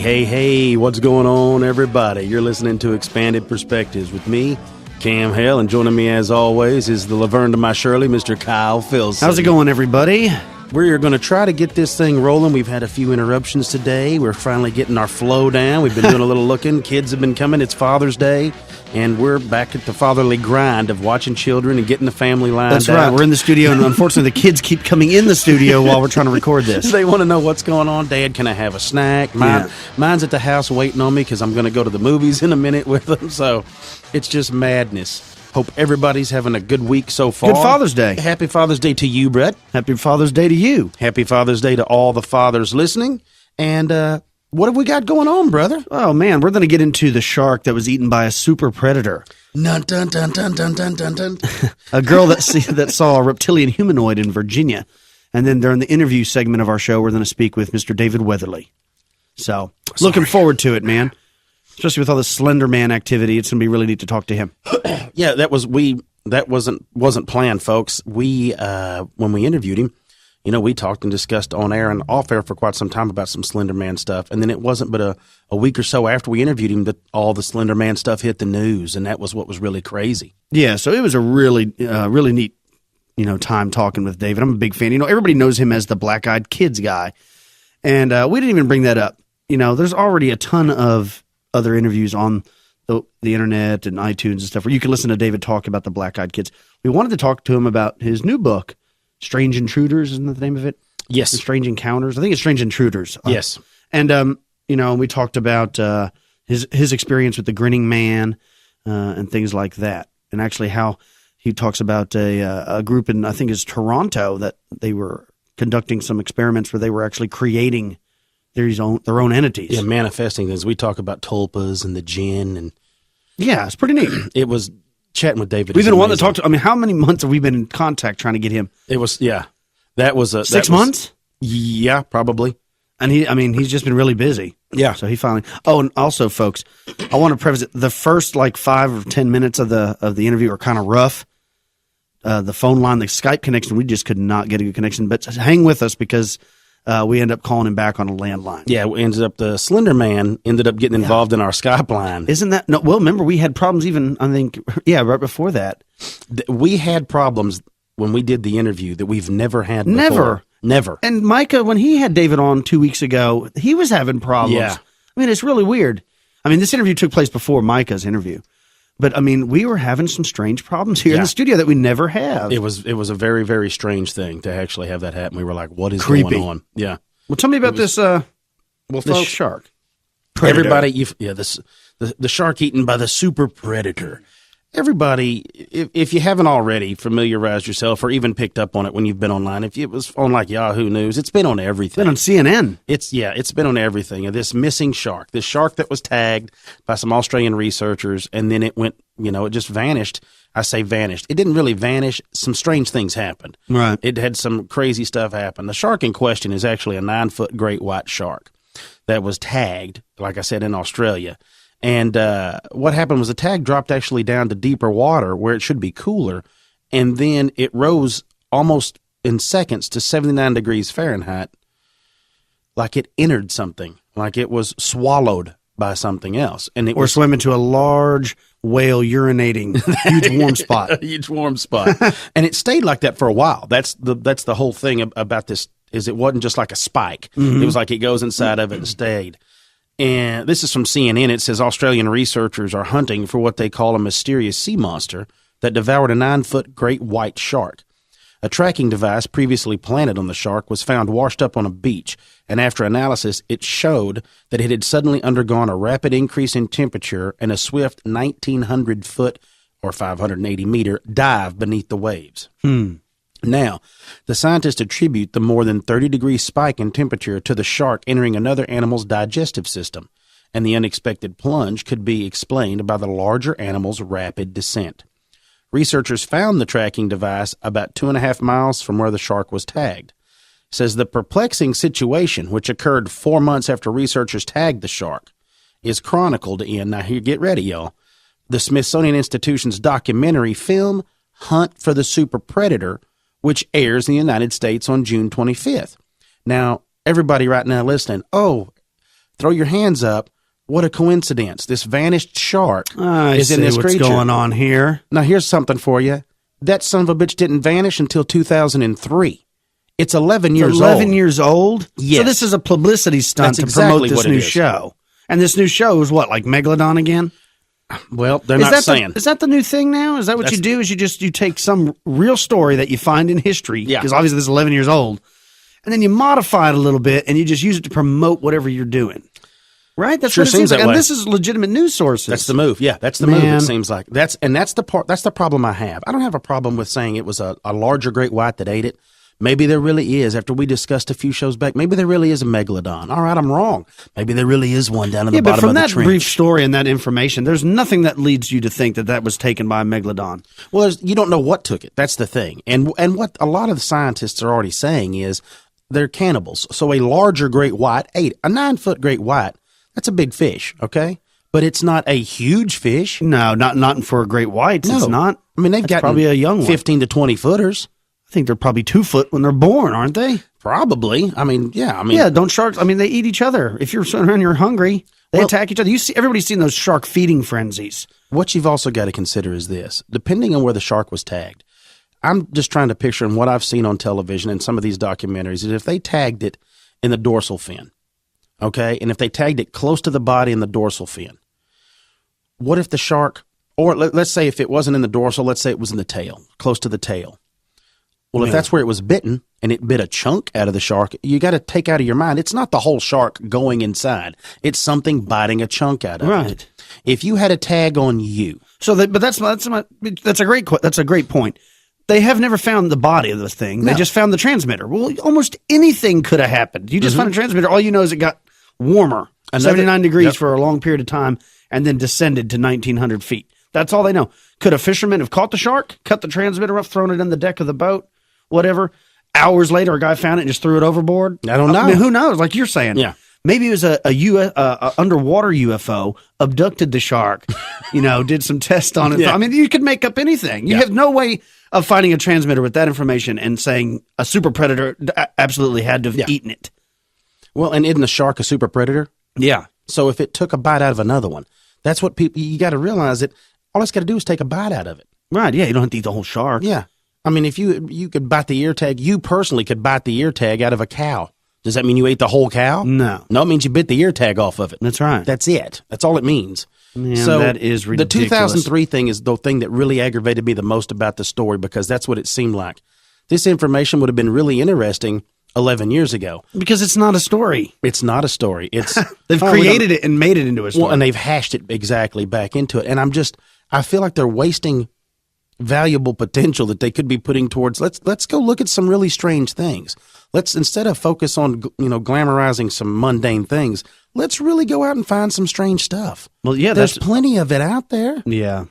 Hey, what's going on, everybody? You're listening to Expanded Perspectives with me, Cam Hale, and joining me, as always, is the Laverne to my Shirley, Mr. Kyle Filson. How's it going, everybody? We're going to try to get this thing rolling. We've had a few interruptions today. We're finally getting our flow down. We've been doing a little looking. Kids have been coming. It's Father's Day, and we're back at the fatherly grind of watching children and getting the family lined That's right. out. We're in the studio, and unfortunately, the kids keep coming in the studio while we're trying to record this. They want to know what's going on. Dad, can I have a snack? Mine's at the house waiting on me because I'm going to go to the movies in a minute with them. So it's just madness. Hope everybody's having a good week so far. Good Father's Day. Happy Father's Day to you, Brett. Happy Father's Day to you. Happy Father's Day to all the fathers listening. And what have we got going on, brother? Oh, man, we're going to get into the shark that was eaten by a super predator. Dun, dun, dun, dun, dun, dun, dun, dun. A girl that saw a reptilian humanoid in Virginia. And then during the interview segment of our show, we're going to speak with Mr. David Weatherly. So, looking forward to it, man. Especially with all the Slenderman activity, it's going to be really neat to talk to him. Yeah, that wasn't planned, folks. We when we interviewed him, we talked and discussed on air and off air for quite some time about some Slenderman stuff, and then it wasn't but a week or so after we interviewed him that all the Slenderman stuff hit the news, and that was what was really crazy. Yeah, so it was a really neat time talking with David. I'm a big fan. Everybody knows him as the black-eyed kids guy, and we didn't even bring that up. There's already a ton of other interviews on the internet and iTunes and stuff where you can listen to David talk about the black-eyed kids. We wanted to talk to him about his new book, Strange Intruders, isn't that the name of it? Yes. The Strange Encounters. I think it's Strange Intruders. Yes. And, we talked about his experience with the Grinning Man and things like that. And actually how he talks about a group in, I think it's Toronto, that they were conducting some experiments where they were actually creating their own entities. Yeah, manifesting things. We talk about Tulpas and the jinn. And yeah, it's pretty neat. It was chatting with David. We've been wanting to talk to. How many months have we been in contact trying to get him? It was, yeah. That was 6 months? Yeah, probably. And he's just been really busy. Yeah. So he finally. Oh, and also, folks, I want to preface it. The first 5 or 10 minutes of the interview are kind of rough. The phone line, the Skype connection, we just could not get a good connection. But hang with us because we end up calling him back on a landline. Yeah, we ended up, the Slenderman ended up getting involved in our Skype line. Isn't that, no, well, remember we had problems even, I think, right before that. We had problems when we did the interview that we've never had before. Never. And Micah, when he had David on 2 weeks ago, he was having problems. Yeah. It's really weird. This interview took place before Micah's interview. But, we were having some strange problems here in the studio that we never have. It was a very, very strange thing to actually have that happen. We were like, what is Creepy. going on? Yeah. Well, tell me about this folks, shark. Predator. Everybody, the shark eaten by the super predator. Everybody, if you haven't already familiarized yourself or even picked up on it when you've been online, if it was on Yahoo News, it's been on everything. Been on CNN. It's been on everything. This missing shark, this shark that was tagged by some Australian researchers, and then it went, it just vanished. I say vanished. It didn't really vanish. Some strange things happened. Right. It had some crazy stuff happen. The shark in question is actually a 9-foot great white shark that was tagged, like I said, in Australia. And what happened was the tag dropped actually down to deeper water where it should be cooler, and then it rose almost in seconds to 79 degrees Fahrenheit, like it entered something, like it was swallowed by something else. And it swam into a large whale urinating huge warm spot. A huge warm spot. And it stayed like that for a while. That's the whole thing about this, is it wasn't just like a spike. Mm-hmm. It was like it goes inside of it and stayed. And this is from CNN. It says Australian researchers are hunting for what they call a mysterious sea monster that devoured a 9-foot great white shark. A tracking device previously planted on the shark was found washed up on a beach, and after analysis, it showed that it had suddenly undergone a rapid increase in temperature and a swift 1,900-foot or 580-meter dive beneath the waves. Now, the scientists attribute the more than 30-degree spike in temperature to the shark entering another animal's digestive system, and the unexpected plunge could be explained by the larger animal's rapid descent. Researchers found the tracking device about 2.5 miles from where the shark was tagged. It says the perplexing situation, which occurred 4 months after researchers tagged the shark, is chronicled in, now here, get ready, y'all, the Smithsonian Institution's documentary film, Hunt for the Super Predator, which airs in the United States on June 25th. Now, everybody right now listening, throw your hands up. What a coincidence. This vanished shark I is in see this what's creature. going on here. Now, here's something for you. That son of a bitch didn't vanish until 2003. It's 11 years old. 11 years old? Yes. So this is a publicity stunt That's to exactly promote this what it new is. show. And this new show is what, like Megalodon again? Well, they're not saying. Is that the new thing now? Is that what you do? Is you take some real story that you find in history, Yeah. because obviously this is 11 years old, and then you modify it a little bit and you just use it to promote whatever you're doing. Right? That's Sure what it seems seems like. that And way. this is legitimate news sources. That's the move. Yeah, that's the move, Man. it seems like. That's the problem I have. I don't have a problem with saying it was a larger great white that ate it. Maybe there really is, after we discussed a few shows back, maybe there really is a megalodon. All right, I'm wrong. Maybe there really is one down in the but bottom from of the that trench. brief story and that information, there's nothing that leads you to think that was taken by a megalodon. Well, you don't know what took it. That's the thing. And what a lot of the scientists are already saying is they're cannibals. So a larger great white ate it. A 9-foot great white, that's a big fish, okay? But it's not a huge fish. No, not for a great whites. No. It's not. I mean, they've That's got probably a young one. 15 to 20 footers. I think they're probably 2 foot when they're born, aren't they? Probably. I mean, Yeah, don't sharks. I mean, they eat each other. If you're sitting around, you're hungry, they attack each other. Everybody's seen those shark feeding frenzies. what you've also got to consider is this. Depending on where the shark was tagged, I'm just trying to picture, and what I've seen on television and some of these documentaries, is if they tagged it in the dorsal fin, okay, and if they tagged it close to the body in the dorsal fin, what if the shark, or let's say if it wasn't in the dorsal, let's say it was in the tail, close to the tail. Well, if that's where it was bitten and it bit a chunk out of the shark, you got to take out of your mind, it's not the whole shark going inside. It's something biting a chunk out of it. If you had a tag on you. So, that's a great point. They have never found the body of this thing. No. They just found the transmitter. Well, almost anything could have happened. You just found a transmitter. All you know is it got warmer, 79 degrees for a long period of time, and then descended to 1,900 feet. That's all they know. Could a fisherman have caught the shark, cut the transmitter off, thrown it in the deck of the boat, whatever? Hours later, a guy found it and just threw it overboard? I don't know. I mean, who knows? Like you're saying. Yeah. Maybe it was a underwater UFO, abducted the shark, did some tests on it. Yeah. I mean, you could make up anything. You have no way of finding a transmitter with that information and saying a super predator absolutely had to have eaten it. Well, and isn't a shark a super predator? Yeah. So if it took a bite out of another one, that's what you got to realize that all it's got to do is take a bite out of it. Right. Yeah. You don't have to eat the whole shark. Yeah. I mean, if you could bite the ear tag, you personally could bite the ear tag out of a cow. Does that mean you ate the whole cow? No. No, it means you bit the ear tag off of it. That's right. That's it. That's all it means. Man, so that is ridiculous. The 2003 thing is the thing that really aggravated me the most about the story, because that's what it seemed like. This information would have been really interesting 11 years ago. Because it's not a story. It's not a story. It's They've created it and made it into a story. Well, and they've hashed it exactly back into it. And I feel like they're wasting valuable potential that they could be putting towards, let's go look at some really strange things. Let's, instead of focus on, glamorizing some mundane things, let's really go out and find some strange stuff. Well, yeah, there's plenty of it out there. Yeah.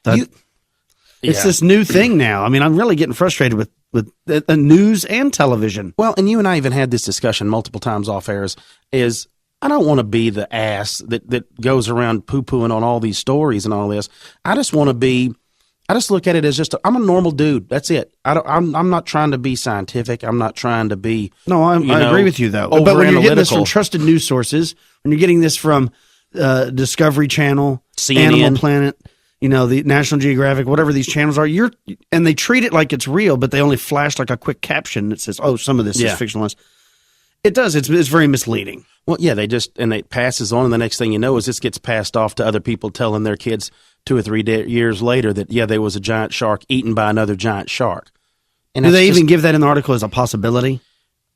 It's this new thing now. I mean, I'm really getting frustrated with news and television. Well, and you and I even had this discussion multiple times off air, is I don't want to be the ass that goes around poo-pooing on all these stories and all this. I just look at it as I'm a normal dude. That's it. I'm not trying to be scientific. I'm not trying to be. No, I agree with you though. But when you're getting this from trusted news sources, when you're getting this from Discovery Channel, CNN, Animal Planet, the National Geographic, whatever these channels are, and they treat it like it's real, but they only flash like a quick caption that says, "Oh, some of this is fictionalized." It does. It's very misleading. Well, yeah, it passes on, and the next thing you know is this gets passed off to other people, telling their kids 2 or 3 years later that there was a giant shark eaten by another giant shark. And do they even give that in the article as a possibility?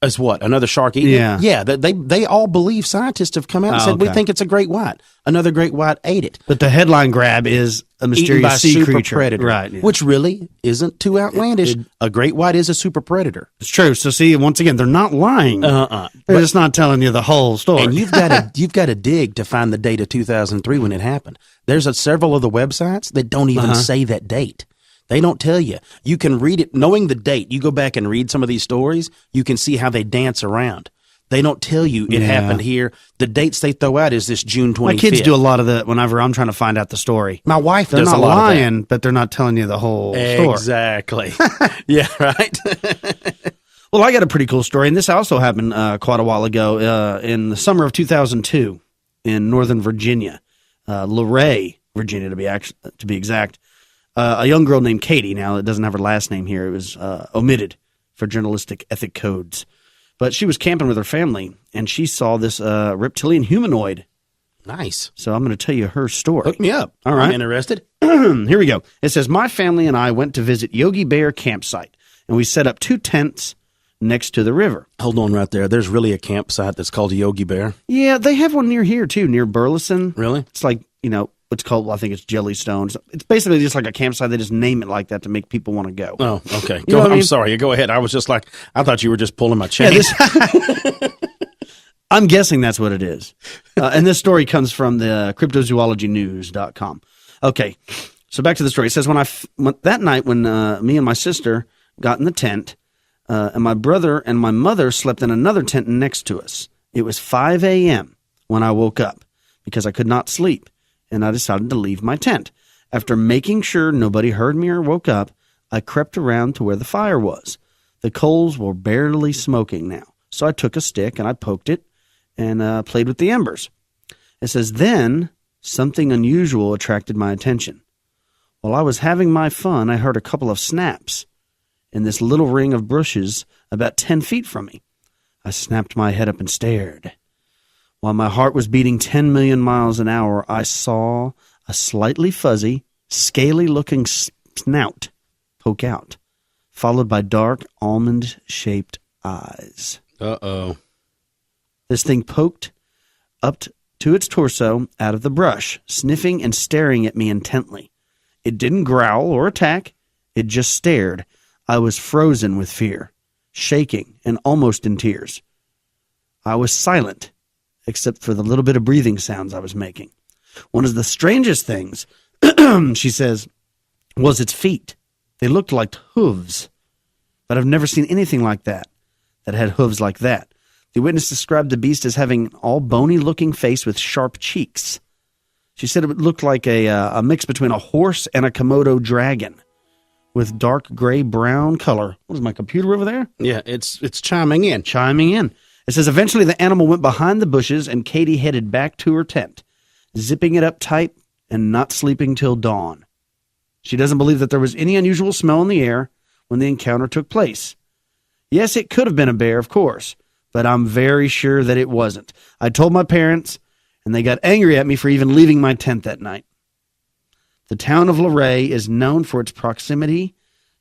As what? Another shark eaten? Yeah. Yeah, they all believe. Scientists have come out and said, we think it's a great white. Another great white ate it. But the headline grab is a mysterious sea super creature. Predator, right? Yeah. Which really isn't too outlandish. A great white is a super predator. It's true. So see, once again, they're not lying. They're just not telling you the whole story. And you've got to dig to find the date of 2003 when it happened. There's several of the websites that don't even say that date. They don't tell you. You can read it. Knowing the date, you go back and read some of these stories, you can see how they dance around. They don't tell you it happened here. The dates they throw out is this June 25th. My kids do a lot of that whenever I'm trying to find out the story. My wife they're does not a lot lying, of that. but they're not telling you the whole story. Exactly. Yeah, right? Well, I got a pretty cool story, and this also happened quite a while ago in the summer of 2002 in Northern Virginia, Luray, Virginia, to be exact. A young girl named Katie. Now, it doesn't have her last name here. It was omitted for journalistic ethic codes. But she was camping with her family, and she saw this reptilian humanoid. Nice. So I'm going to tell you her story. Hook me up. All right. I'm interested. Here we go. It says, my family and I went to visit Yogi Bear campsite, and we set up 2 tents next to the river. Hold on right there. There's really a campsite that's called Yogi Bear. Yeah, they have one near here, too, near Burleson. Really? It's like, it's called, well, I think it's Jellystones. It's basically just like a campsite. They just name it like that to make people want to go. Oh, okay. I'm sorry. Go ahead. I was just like, I thought you were just pulling my chain. Yeah, I'm guessing that's what it is. And this story comes from the cryptozoologynews.com. Okay, so back to the story. It says, that night when me and my sister got in the tent, and my brother and my mother slept in another tent next to us. It was 5 a.m. when I woke up because I could not sleep, and I decided to leave my tent. After making sure nobody heard me or woke up, I crept around to where the fire was. The coals were barely smoking now, so I took a stick and I poked it and played with the embers. It says, then something unusual attracted my attention. While I was having my fun, I heard a couple of snaps in this little ring of bushes about 10 feet from me. I snapped my head up and stared. While my heart was beating 10 million miles an hour, I saw a slightly fuzzy, scaly-looking snout poke out, followed by dark, almond-shaped eyes. Uh-oh. This thing poked up to its torso out of the brush, sniffing and staring at me intently. It didn't growl or attack. It just stared. I was frozen with fear, shaking and almost in tears. I was silent, except for the little bit of breathing sounds I was making. One of the strangest things, she says, was its feet. They looked like hooves, but I've never seen anything like that had hooves like that. The witness described the beast as having an all bony-looking face with sharp cheeks. She said it looked like a mix between a horse and a Komodo dragon, with dark gray-brown color. What is my computer over there? Yeah, it's chiming in. Chiming in. It says, eventually the animal went behind the bushes and Katie headed back to her tent, zipping it up tight and not sleeping till dawn. She doesn't believe that there was any unusual smell in the air when the encounter took place. Yes, it could have been a bear, of course, but I'm very sure that it wasn't. I told my parents, and they got angry at me for even leaving my tent that night. The town of Luray is known for its proximity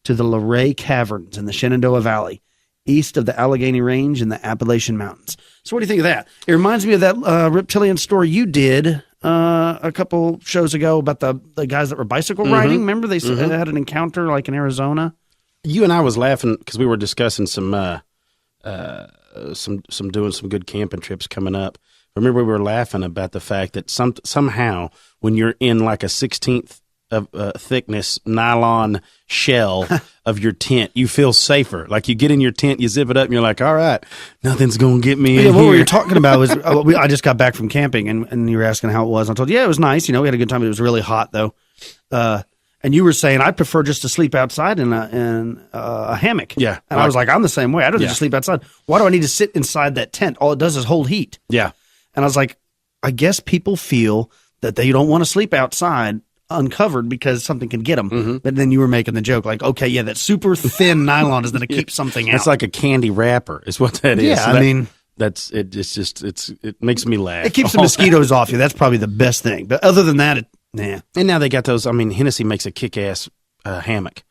to the Luray Caverns in the Shenandoah Valley, east of the Allegheny Range and the Appalachian Mountains. So what do you think of that? It reminds me of that reptilian story you did a couple shows ago about the guys that were bicycle riding. Remember they had an encounter like in Arizona? You and I was laughing because we were discussing some doing some good camping trips coming up. Remember, we were laughing about the fact that somehow when you're in like a 16th of thickness nylon shell of your tent, you feel safer. Like you get in your tent, you zip it up, and you're like, all right, nothing's going to get me in what here. we were talking about was I just got back from camping, and you were asking how it was. I told you, yeah, it was nice. We had a good time. It was really hot, though. And you were saying, I prefer just to sleep outside in a hammock. Yeah. And I was like, I'm the same way. I'd rather just sleep outside. Why do I need to sit inside that tent? All it does is hold heat. Yeah. And I was like, I guess people feel that they don't want to sleep outside uncovered because something can get them. But then you were making the joke like, okay, yeah, that super thin nylon is going to keep something out. It's like a candy wrapper is what that is. Yeah, So I mean, that's it. It's just it makes me laugh. it keeps the mosquitoes off you. That's probably the best thing. But other than that, nah. And now they got those. I mean, Hennessy makes a kick-ass hammock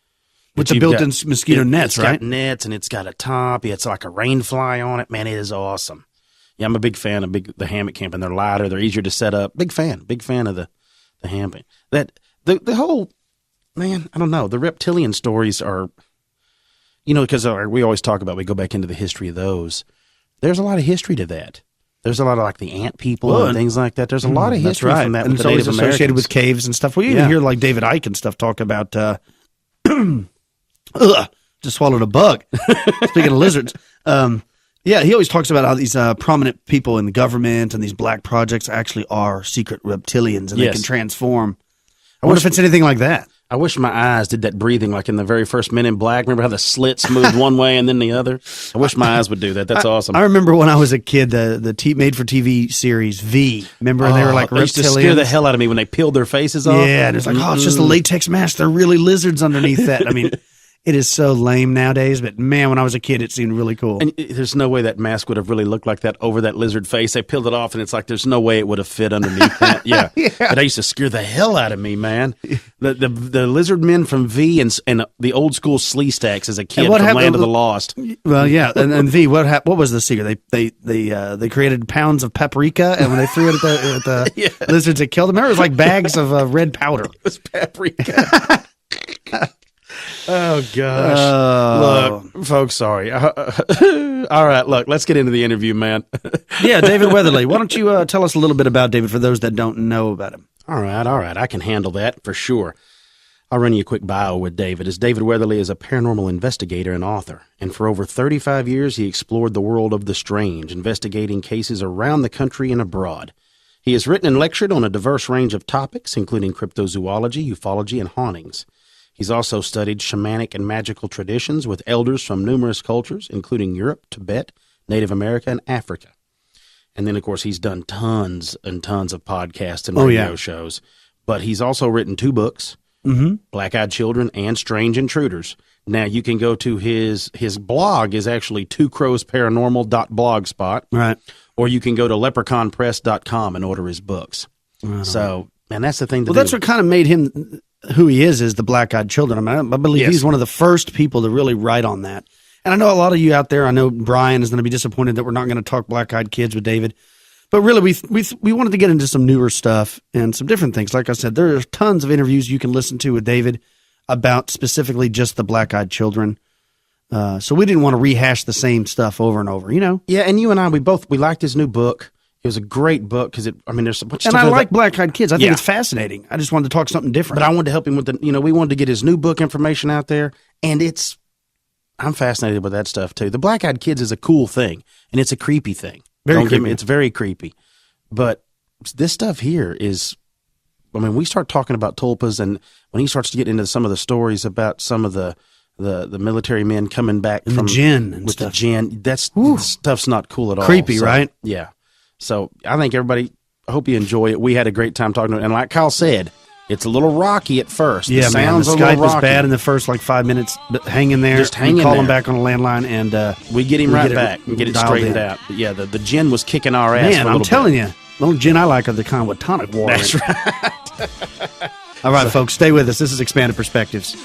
With the built-in mosquito nets, right? It's got nets and it's got a top. It's like a rain fly on it. Man, it is awesome. Yeah, I'm a big fan of the hammock camping. They're lighter. They're easier to set up. Big fan of the hammock. The whole, man, I don't know. The reptilian stories are, because we always talk about, we go back into the history of those. There's a lot of history to that. There's a lot of like the ant people and things like that. There's a lot of history from that. And with it's the always Native associated Americans. with caves and stuff. We even hear like David Icke and stuff talk about, just swallowed a bug. Speaking of lizards. Yeah, he always talks about how these prominent people in the government and these black projects actually are secret reptilians and they can transform. I wonder if it's anything like that. I wish my eyes did that breathing like in the very first Men in Black. Remember how the slits moved one way and then the other? I wish my eyes would do that. That's awesome. I remember when I was a kid, the made-for-TV series V. Remember, they were like They used to scare the hell out of me when they peeled their faces off. Yeah, and it's like, it's just a latex mask. They're really lizards underneath that. I mean, it is so lame nowadays, but man, when I was a kid, it seemed really cool. And there's no way that mask would have really looked like that over that lizard face. They peeled it off, and it's like there's no way it would have fit underneath that. Yeah. But I used to scare the hell out of me, man. The lizard men from V and the old school Slee Stacks as a kid from Land of the Lost. Well, yeah, and V, what was the secret? They created pounds of paprika, and when they threw it at the lizards, it killed them. Remember, it was like bags of red powder. It was paprika. Oh, gosh. Look, folks, sorry. All right, look, let's get into the interview, man. Yeah, David Weatherly. Why don't you tell us a little bit about David for those that don't know about him? All right. I can handle that for sure. I'll run you a quick bio with David. As David Weatherly is a paranormal investigator and author, and for over 35 years he explored the world of the strange, investigating cases around the country and abroad. He has written and lectured on a diverse range of topics, including cryptozoology, ufology, and hauntings. He's also studied shamanic and magical traditions with elders from numerous cultures, including Europe, Tibet, Native America, and Africa. And then, of course, he's done tons and tons of podcasts and radio shows. But he's also written 2 books, Black-Eyed Children and Strange Intruders. Now, you can go to his blog is actually twocrowsparanormal.blogspot. Right. Or you can go to leprechaunpress.com and order his books. So, and that's the thing. That's what kind of made him who he is the Black-Eyed Children. I mean, I believe he's one of the first people to really write on that. And I know a lot of you out there, I know Brian is going to be disappointed that we're not going to talk Black-Eyed Kids with David. But really, we wanted to get into some newer stuff and some different things. Like I said, there are tons of interviews you can listen to with David about specifically just the Black-Eyed Children. So we didn't want to rehash the same stuff over and over, you know? Yeah, and you and I, we liked his new book. It was a great book because there's a bunch of stuff. And I like Black-Eyed Kids. I think it's fascinating. I just wanted to talk something different. But I wanted to help him with we wanted to get his new book information out there. And I'm fascinated with that stuff too. The Black-Eyed Kids is a cool thing, and it's a creepy thing. It's very creepy. But this stuff here is, we start talking about Tulpas, and when he starts to get into some of the stories about some of the military men coming back and from the gin and with stuff. The gin, this stuff's not cool at all. Creepy, right? Yeah. So I think everybody, I hope you enjoy it. We had a great time talking to it. And like Kyle said, it's a little rocky at first. Yeah, the man. The Skype was bad in the first 5 minutes, but hang in there. Just hang in there. Call him back on a landline, and we get him right back and get it straightened out. But yeah, the gin was kicking our ass. Man, I'm telling you, the only gin I like are the kind with tonic water. That's right. All right, folks, stay with us. This is Expanded Perspectives.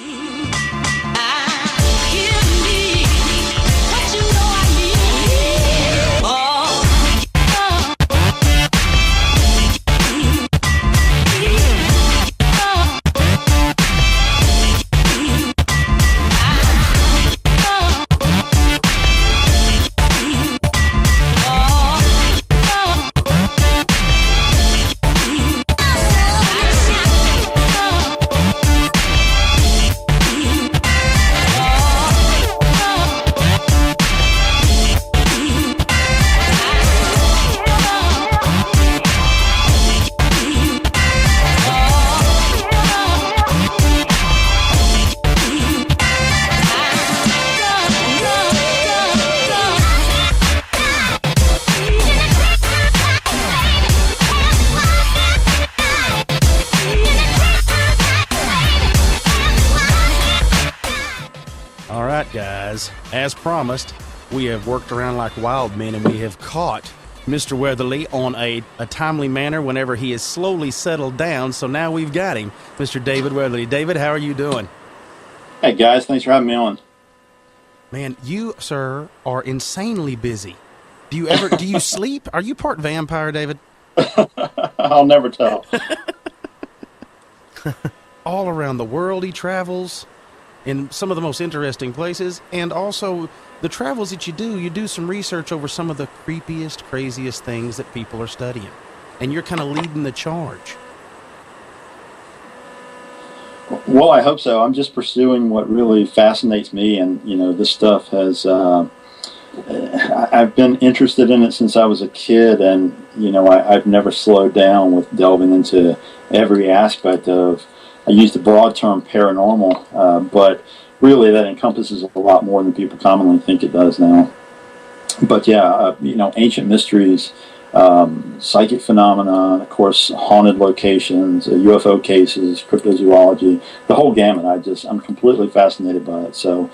Guys, as promised, we have worked around like wild men, and we have caught Mr. Weatherly on a timely manner whenever he has slowly settled down. So now we've got him, Mr. David Weatherly. David, how are you doing? Hey, guys. Thanks for having me on. Man, you, sir, are insanely busy. Do you sleep? Are you part vampire, David? I'll never tell. All around the world he travels, in some of the most interesting places, and also the travels that you do some research over some of the creepiest, craziest things that people are studying. And you're kind of leading the charge. Well, I hope so. I'm just pursuing what really fascinates me, and, this stuff has, I've been interested in it since I was a kid, and, I've never slowed down with delving into every aspect of I use the broad term paranormal, but really that encompasses a lot more than people commonly think it does now. But yeah, ancient mysteries, psychic phenomena, of course, haunted locations, UFO cases, cryptozoology, the whole gamut. I'm completely fascinated by it. So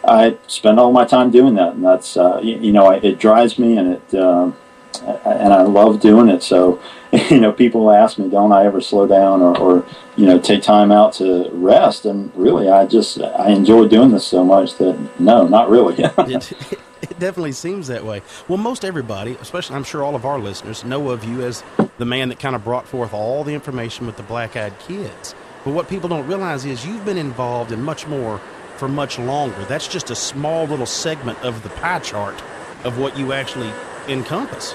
I spend all my time doing that, and that's it drives me, and and I love doing it. So people ask me, don't I ever slow down or take time out to rest? And really, I enjoy doing this so much that no, not really. It definitely seems that way. Well, most everybody, especially I'm sure all of our listeners, know of you as the man that kind of brought forth all the information with the black-eyed kids. But what people don't realize is you've been involved in much more for much longer. That's just a small little segment of the pie chart of what you actually encompass.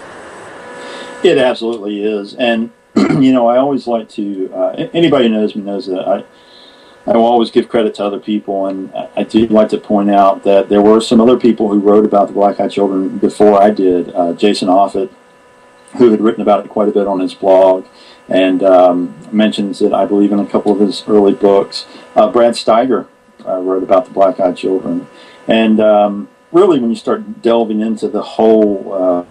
It absolutely is. And, I always like to, anybody who knows me knows that I will always give credit to other people, and I do like to point out that there were some other people who wrote about the black-eyed children before I did. Jason Offutt, who had written about it quite a bit on his blog, and mentions it, I believe, in a couple of his early books. Brad Steiger wrote about the black-eyed children. And really, when you start delving into the whole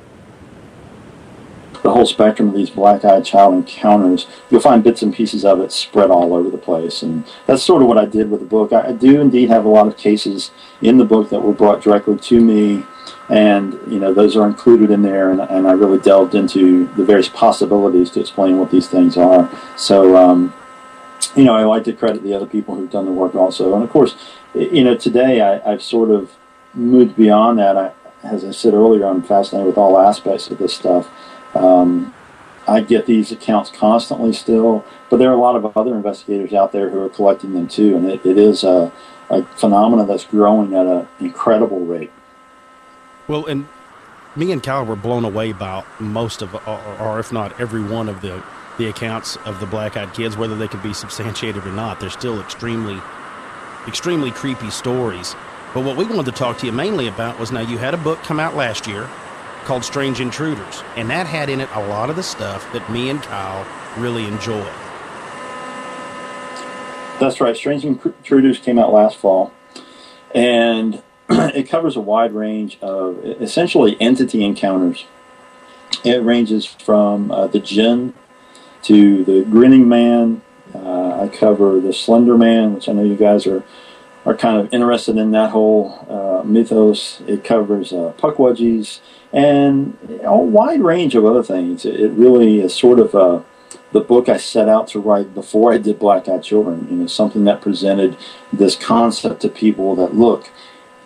spectrum of these black-eyed child encounters, you'll find bits and pieces of it spread all over the place. And that's sort of what I did with the book. I do indeed have a lot of cases in the book that were brought directly to me, and those are included in there, and I really delved into the various possibilities to explain what these things are. So I like to credit the other people who've done the work also. And of course, today I've sort of moved beyond that. As I said earlier, I'm fascinated with all aspects of this stuff. I get these accounts constantly still, but there are a lot of other investigators out there who are collecting them too, and it is a phenomenon that's growing at an incredible rate. Well, and me and Kyle were blown away by most of, or if not every one of the accounts of the black-eyed kids, whether they can be substantiated or not. They're still extremely creepy stories. But what we wanted to talk to you mainly about was, now you had a book come out last year called Strange Intruders, and that had in it a lot of the stuff that me and Kyle really enjoy. That's right. Strange Intruders came out last fall, and it covers a wide range of essentially entity encounters. It ranges from the Jinn to the Grinning Man. I cover the Slenderman, which I know you guys are kind of interested in that whole mythos. It covers puckwudgies and a wide range of other things. It really is sort of the book I set out to write before I did Black-Eyed Children. Something that presented this concept to people that, look,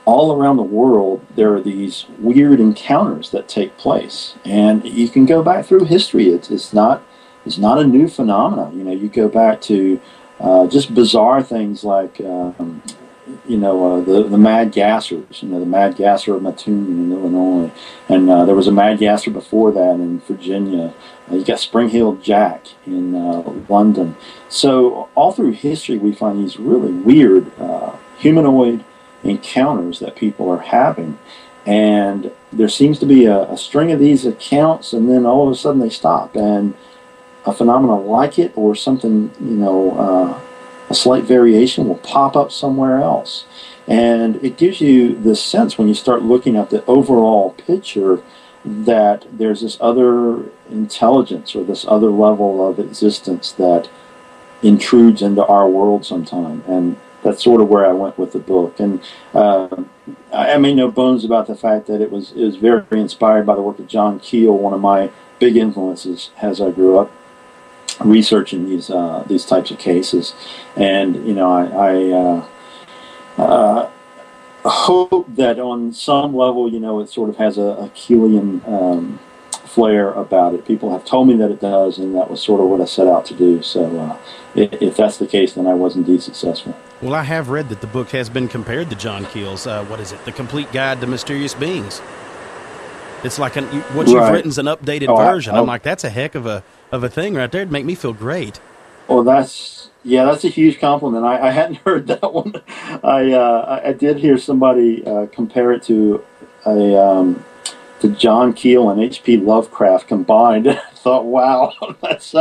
all around the world there are these weird encounters that take place, and you can go back through history. It's not a new phenomenon. You go back to just bizarre things like the Mad Gassers, the Mad Gasser of Mattoon in Illinois, and there was a Mad Gasser before that in Virginia. You got Spring-Heeled Jack in London. So all through history we find these really weird humanoid encounters that people are having, and there seems to be a string of these accounts, and then all of a sudden they stop, and a phenomenon like it or something, a slight variation will pop up somewhere else. And it gives you this sense when you start looking at the overall picture that there's this other intelligence or this other level of existence that intrudes into our world sometime. And that's sort of where I went with the book. And I made no bones about the fact that it was very inspired by the work of John Keel, one of my big influences as I grew up researching these types of cases. And I hope that on some level it sort of has a Keelian flair about it. People have told me that it does, and that was sort of what I set out to do. So if that's the case, then I was indeed successful. Well, I have read that the book has been compared to John Keel's The Complete Guide to Mysterious Beings. It's like what you've written is an updated version. I'm like, that's a heck of a thing right there. It'd make me feel great. Well, that's a huge compliment. I hadn't heard that one. I did hear somebody compare it to to John Keel and H.P. Lovecraft combined. I thought, wow, that's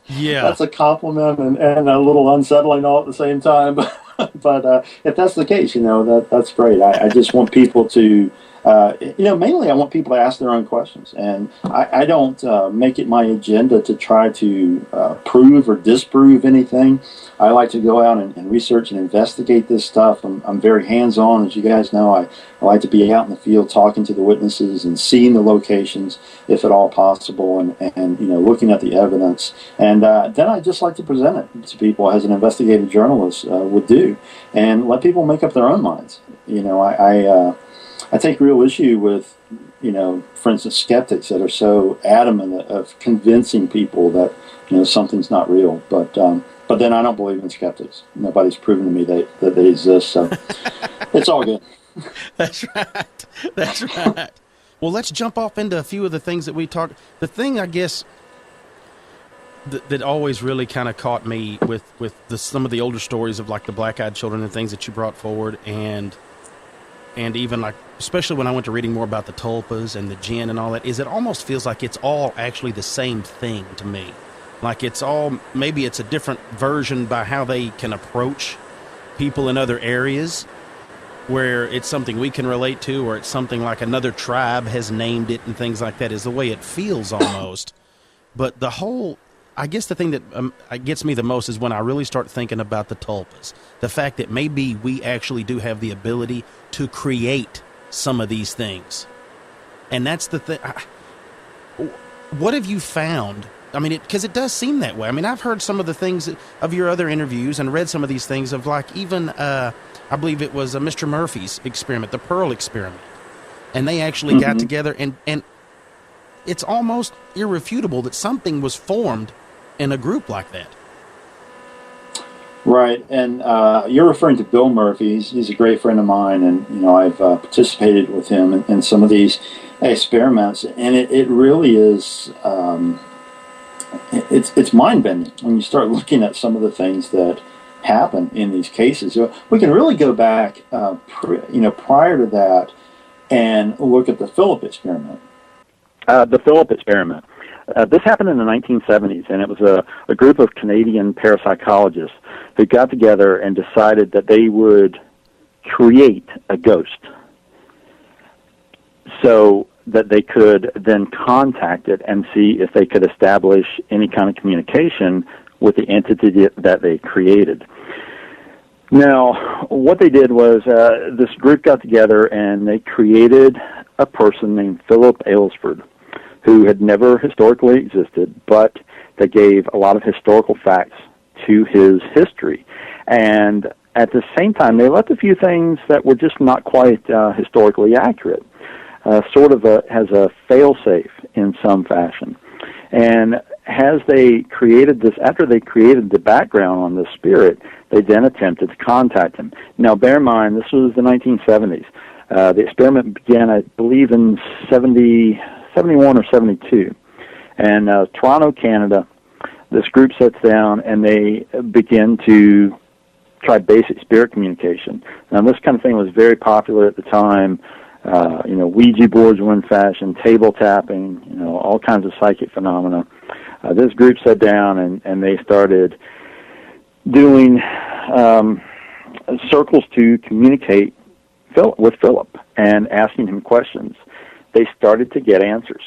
Yeah. That's a compliment and a little unsettling all at the same time. But if that's the case, that's great. I just want people to, mainly I want people to ask their own questions. And I don't make it my agenda to try to prove or disprove anything. I like to go out and research and investigate this stuff. I'm very hands-on, as you guys know. I like to be out in the field talking to the witnesses and seeing the locations, if at all possible, and looking at the evidence. And then I just like to present it to people as an investigative journalist would do, and let people make up their own minds. I take real issue with, for instance, skeptics that are so adamant of convincing people that, something's not real. But then I don't believe in skeptics. Nobody's proven to me that they exist, so it's all good. That's right. Well, let's jump off into a few of the things that we talked. The thing, I guess, that always really kind of caught me with some of the older stories of like the black-eyed children and things that you brought forward, and even like, especially when I went to reading more about the tulpas and the jinn and all that, is it almost feels like it's all actually the same thing to me. Like maybe it's a different version by how they can approach people in other areas, where it's something we can relate to, or it's something like another tribe has named it and things like that, is the way it feels almost. But I guess the thing that gets me the most is when I really start thinking about the tulpas. The fact that maybe we actually do have the ability to create some of these things. And that's the thing. What have you found? I mean, because it does seem that way. I mean, I've heard some of the things of your other interviews and read some of these things of like even, I believe it was Mr. Murphy's experiment, the Pearl experiment. And they actually got together and it's almost irrefutable that something was formed in a group like that. Right, and you're referring to Bill Murphy. He's a great friend of mine, and I've participated with him in some of these experiments, and it really is it's mind-bending when you start looking at some of the things that happen in these cases. We can really go back, prior to that, and look at the Philip experiment. The Philip experiment. This happened in the 1970s, and it was a group of Canadian parapsychologists who got together and decided that they would create a ghost so that they could then contact it and see if they could establish any kind of communication with the entity that they created. Now, what they did was this group got together and they created a person named Philip Aylesford, who had never historically existed, but they gave a lot of historical facts to his history. And at the same time, they left a few things that were just not quite historically accurate, sort of has a fail-safe in some fashion. And as they created this, after they created the background on this spirit, they then attempted to contact him. Now, bear in mind, this was the 1970s. The experiment began, I believe, in 71 or 72. And Toronto, Canada, this group sits down and they begin to try basic spirit communication. Now, this kind of thing was very popular at the time. Ouija boards were in fashion, table tapping, all kinds of psychic phenomena. This group sat down and they started doing circles to communicate with Philip and asking him questions. They started to get answers.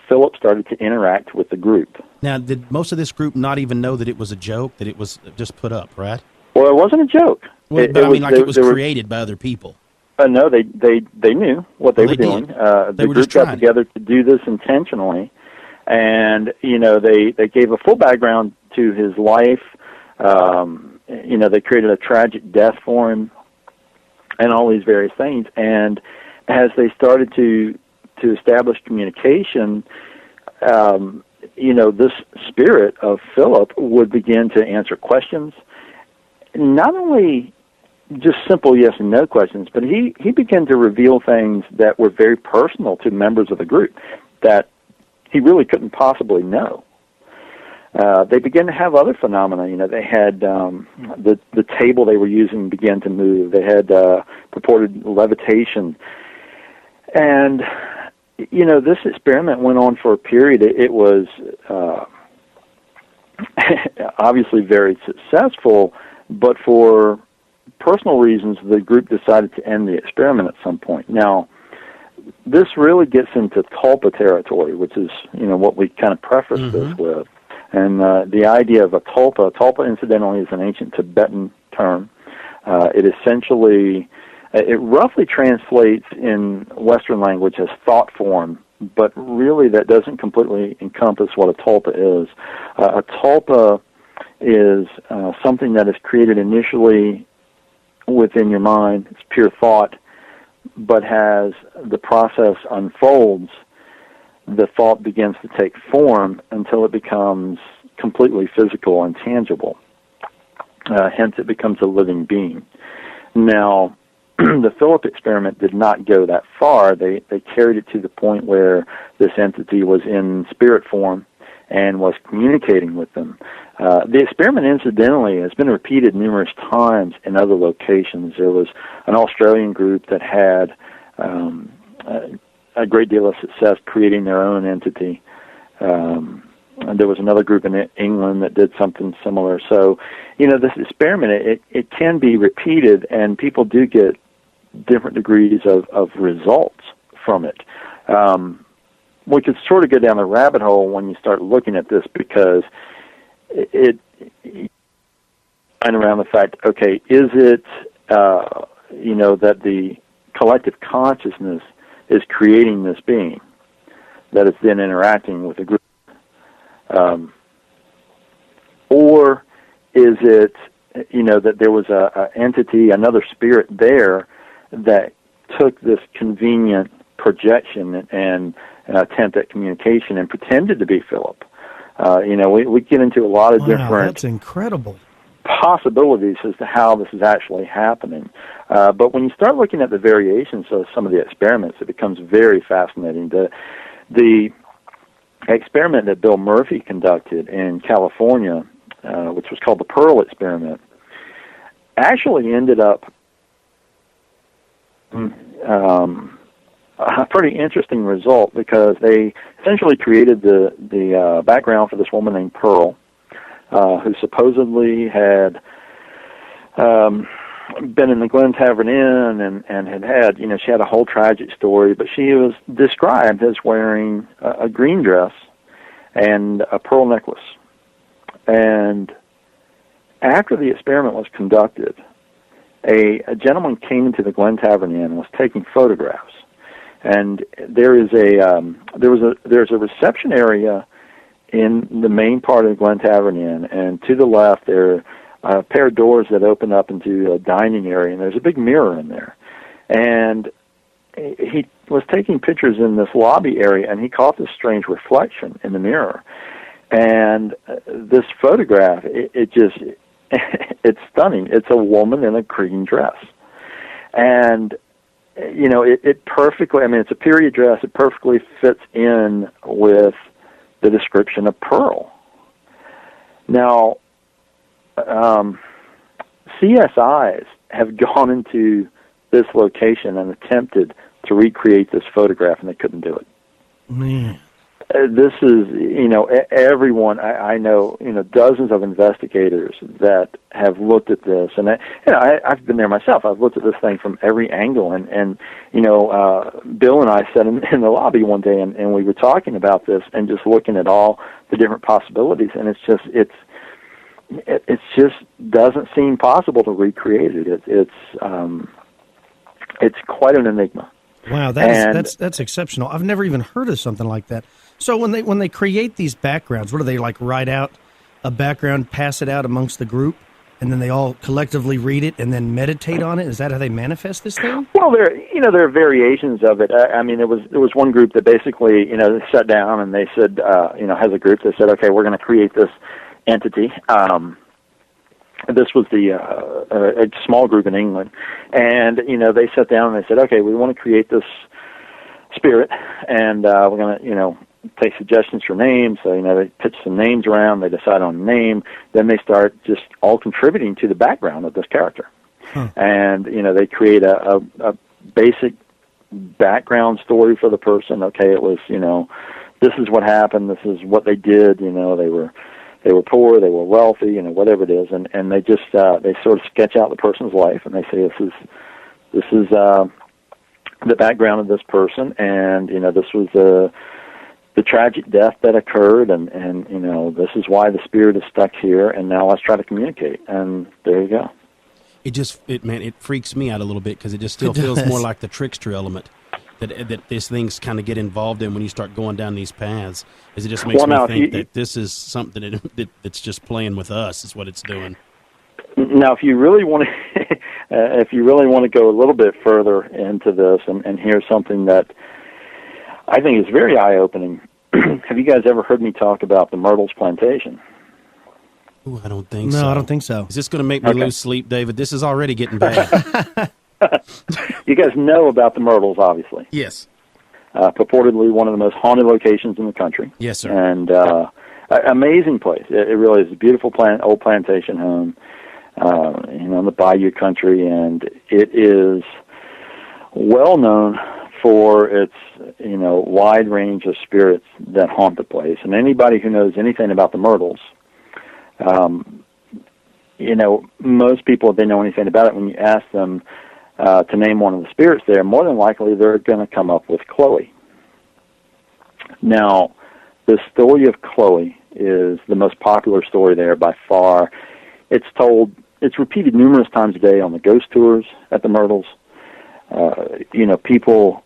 Philip started to interact with the group. Now, did most of this group not even know that it was a joke, that it was just put up, right? Well, it wasn't a joke. Well, it was created by other people. No, they knew what they were doing. The group got together to do this intentionally, and they gave a full background to his life. They created a tragic death for him, and all these various things. And as they started to establish communication, this spirit of Philip would begin to answer questions, not only just simple yes and no questions, but he began to reveal things that were very personal to members of the group that he really couldn't possibly know. They began to have other phenomena. They had the table they were using began to move. They had purported levitation. And, this experiment went on for a period. It was obviously very successful, but for personal reasons, the group decided to end the experiment at some point. Now, this really gets into Tulpa territory, which is, what we kind of prefaced this with. And the idea of a tulpa, incidentally, is an ancient Tibetan term. It roughly translates in Western language as thought form, but really that doesn't completely encompass what a tulpa is. A tulpa is something that is created initially within your mind. It's pure thought, but as the process unfolds, the thought begins to take form until it becomes completely physical and tangible. Hence, it becomes a living being. Now, the Philip experiment did not go that far. They carried it to the point where this entity was in spirit form and was communicating with them. The experiment, incidentally, has been repeated numerous times in other locations. There was an Australian group that had a great deal of success creating their own entity. And there was another group in England that did something similar. So, this experiment, it can be repeated, and people do get different degrees of results from it. We could sort of go down the rabbit hole when you start looking at this, because it around the fact, okay, is it, that the collective consciousness is creating this being that is then interacting with the group? Or is it, that there was a entity, another spirit there that took this convenient projection and attempt at communication and pretended to be Philip? We get into a lot of different that's incredible possibilities as to how this is actually happening. But when you start looking at the variations of some of the experiments, it becomes very fascinating. The experiment that Bill Murphy conducted in California, which was called the Pearl Experiment, actually ended up a pretty interesting result, because they essentially created the background for this woman named Pearl, who supposedly had been in the Glen Tavern Inn and had she had a whole tragic story, but she was described as wearing a green dress and a pearl necklace. And after the experiment was conducted, a gentleman came into the Glen Tavern Inn and was taking photographs. And there's a reception area in the main part of the Glen Tavern Inn, and to the left there are a pair of doors that open up into a dining area, and there's a big mirror in there. And he was taking pictures in this lobby area, and he caught this strange reflection in the mirror. And this photograph, it's stunning. It's a woman in a green dress. And, it perfectly, it's a period dress. It perfectly fits in with the description of Pearl. Now, CSIs have gone into this location and attempted to recreate this photograph, and they couldn't do it. Man. This is, everyone, I know, dozens of investigators that have looked at this, and I've been there myself. I've looked at this thing from every angle, and Bill and I sat in the lobby one day, and we were talking about this and just looking at all the different possibilities, and it just doesn't seem possible to recreate it. It's quite an enigma. Wow, that's exceptional. I've never even heard of something like that. So when they create these backgrounds, what do they write out a background, pass it out amongst the group, and then they all collectively read it and then meditate on it? Is that how they manifest this thing? Well, there are variations of it. There was one group that basically they sat down and they said as a group they said, okay, we're going to create this entity. This was a small group in England, and they sat down and they said, okay, we want to create this spirit, and we're going to take suggestions for names. So they pitch some names around, they decide on a name, then they start just all contributing to the background of this character. And they create a basic background story for the person. Okay, it was this is what happened, this is what they did. they were poor, they were wealthy, you know, whatever it is, and they just they sort of sketch out the person's life, and they say this is the background of this person, and you know, this was the tragic death that occurred, and you know, this is why the spirit is stuck here, and now let's try to communicate, and there you go. It freaks me out a little bit because it just still feels more like the trickster element that these things kind of get involved in when you start going down these paths. It just makes me think that this is something that's just playing with us. Is what it's doing. Now, if you really want to, go a little bit further into this and hear something that I think is very eye-opening, have you guys ever heard me talk about the Myrtles Plantation? Ooh, I don't think so. No, I don't think so. Is this going to make me lose sleep, David? This is already getting bad. You guys know about the Myrtles, obviously. Yes. Purportedly one of the most haunted locations in the country. Yes, sir. And amazing place. It really is a beautiful old plantation home, in the bayou country, and it is well known for its, wide range of spirits that haunt the place. And anybody who knows anything about the Myrtles, most people, if they know anything about it, when you ask them to name one of the spirits there, more than likely they're going to come up with Chloe. Now, the story of Chloe is the most popular story there by far. It's repeated numerous times a day on the ghost tours at the Myrtles. People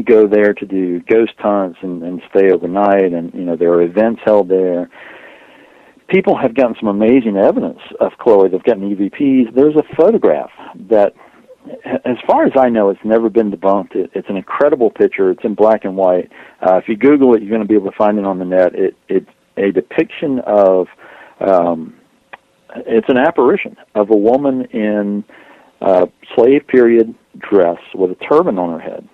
go there to do ghost hunts and stay overnight, and, there are events held there. People have gotten some amazing evidence of Chloe. They've gotten EVPs. There's a photograph that, as far as I know, it's never been debunked. It's an incredible picture. It's in black and white. If you Google it, you're going to be able to find it on the net. It's a depiction of, it's an apparition of a woman in slave period dress with a turban on her head.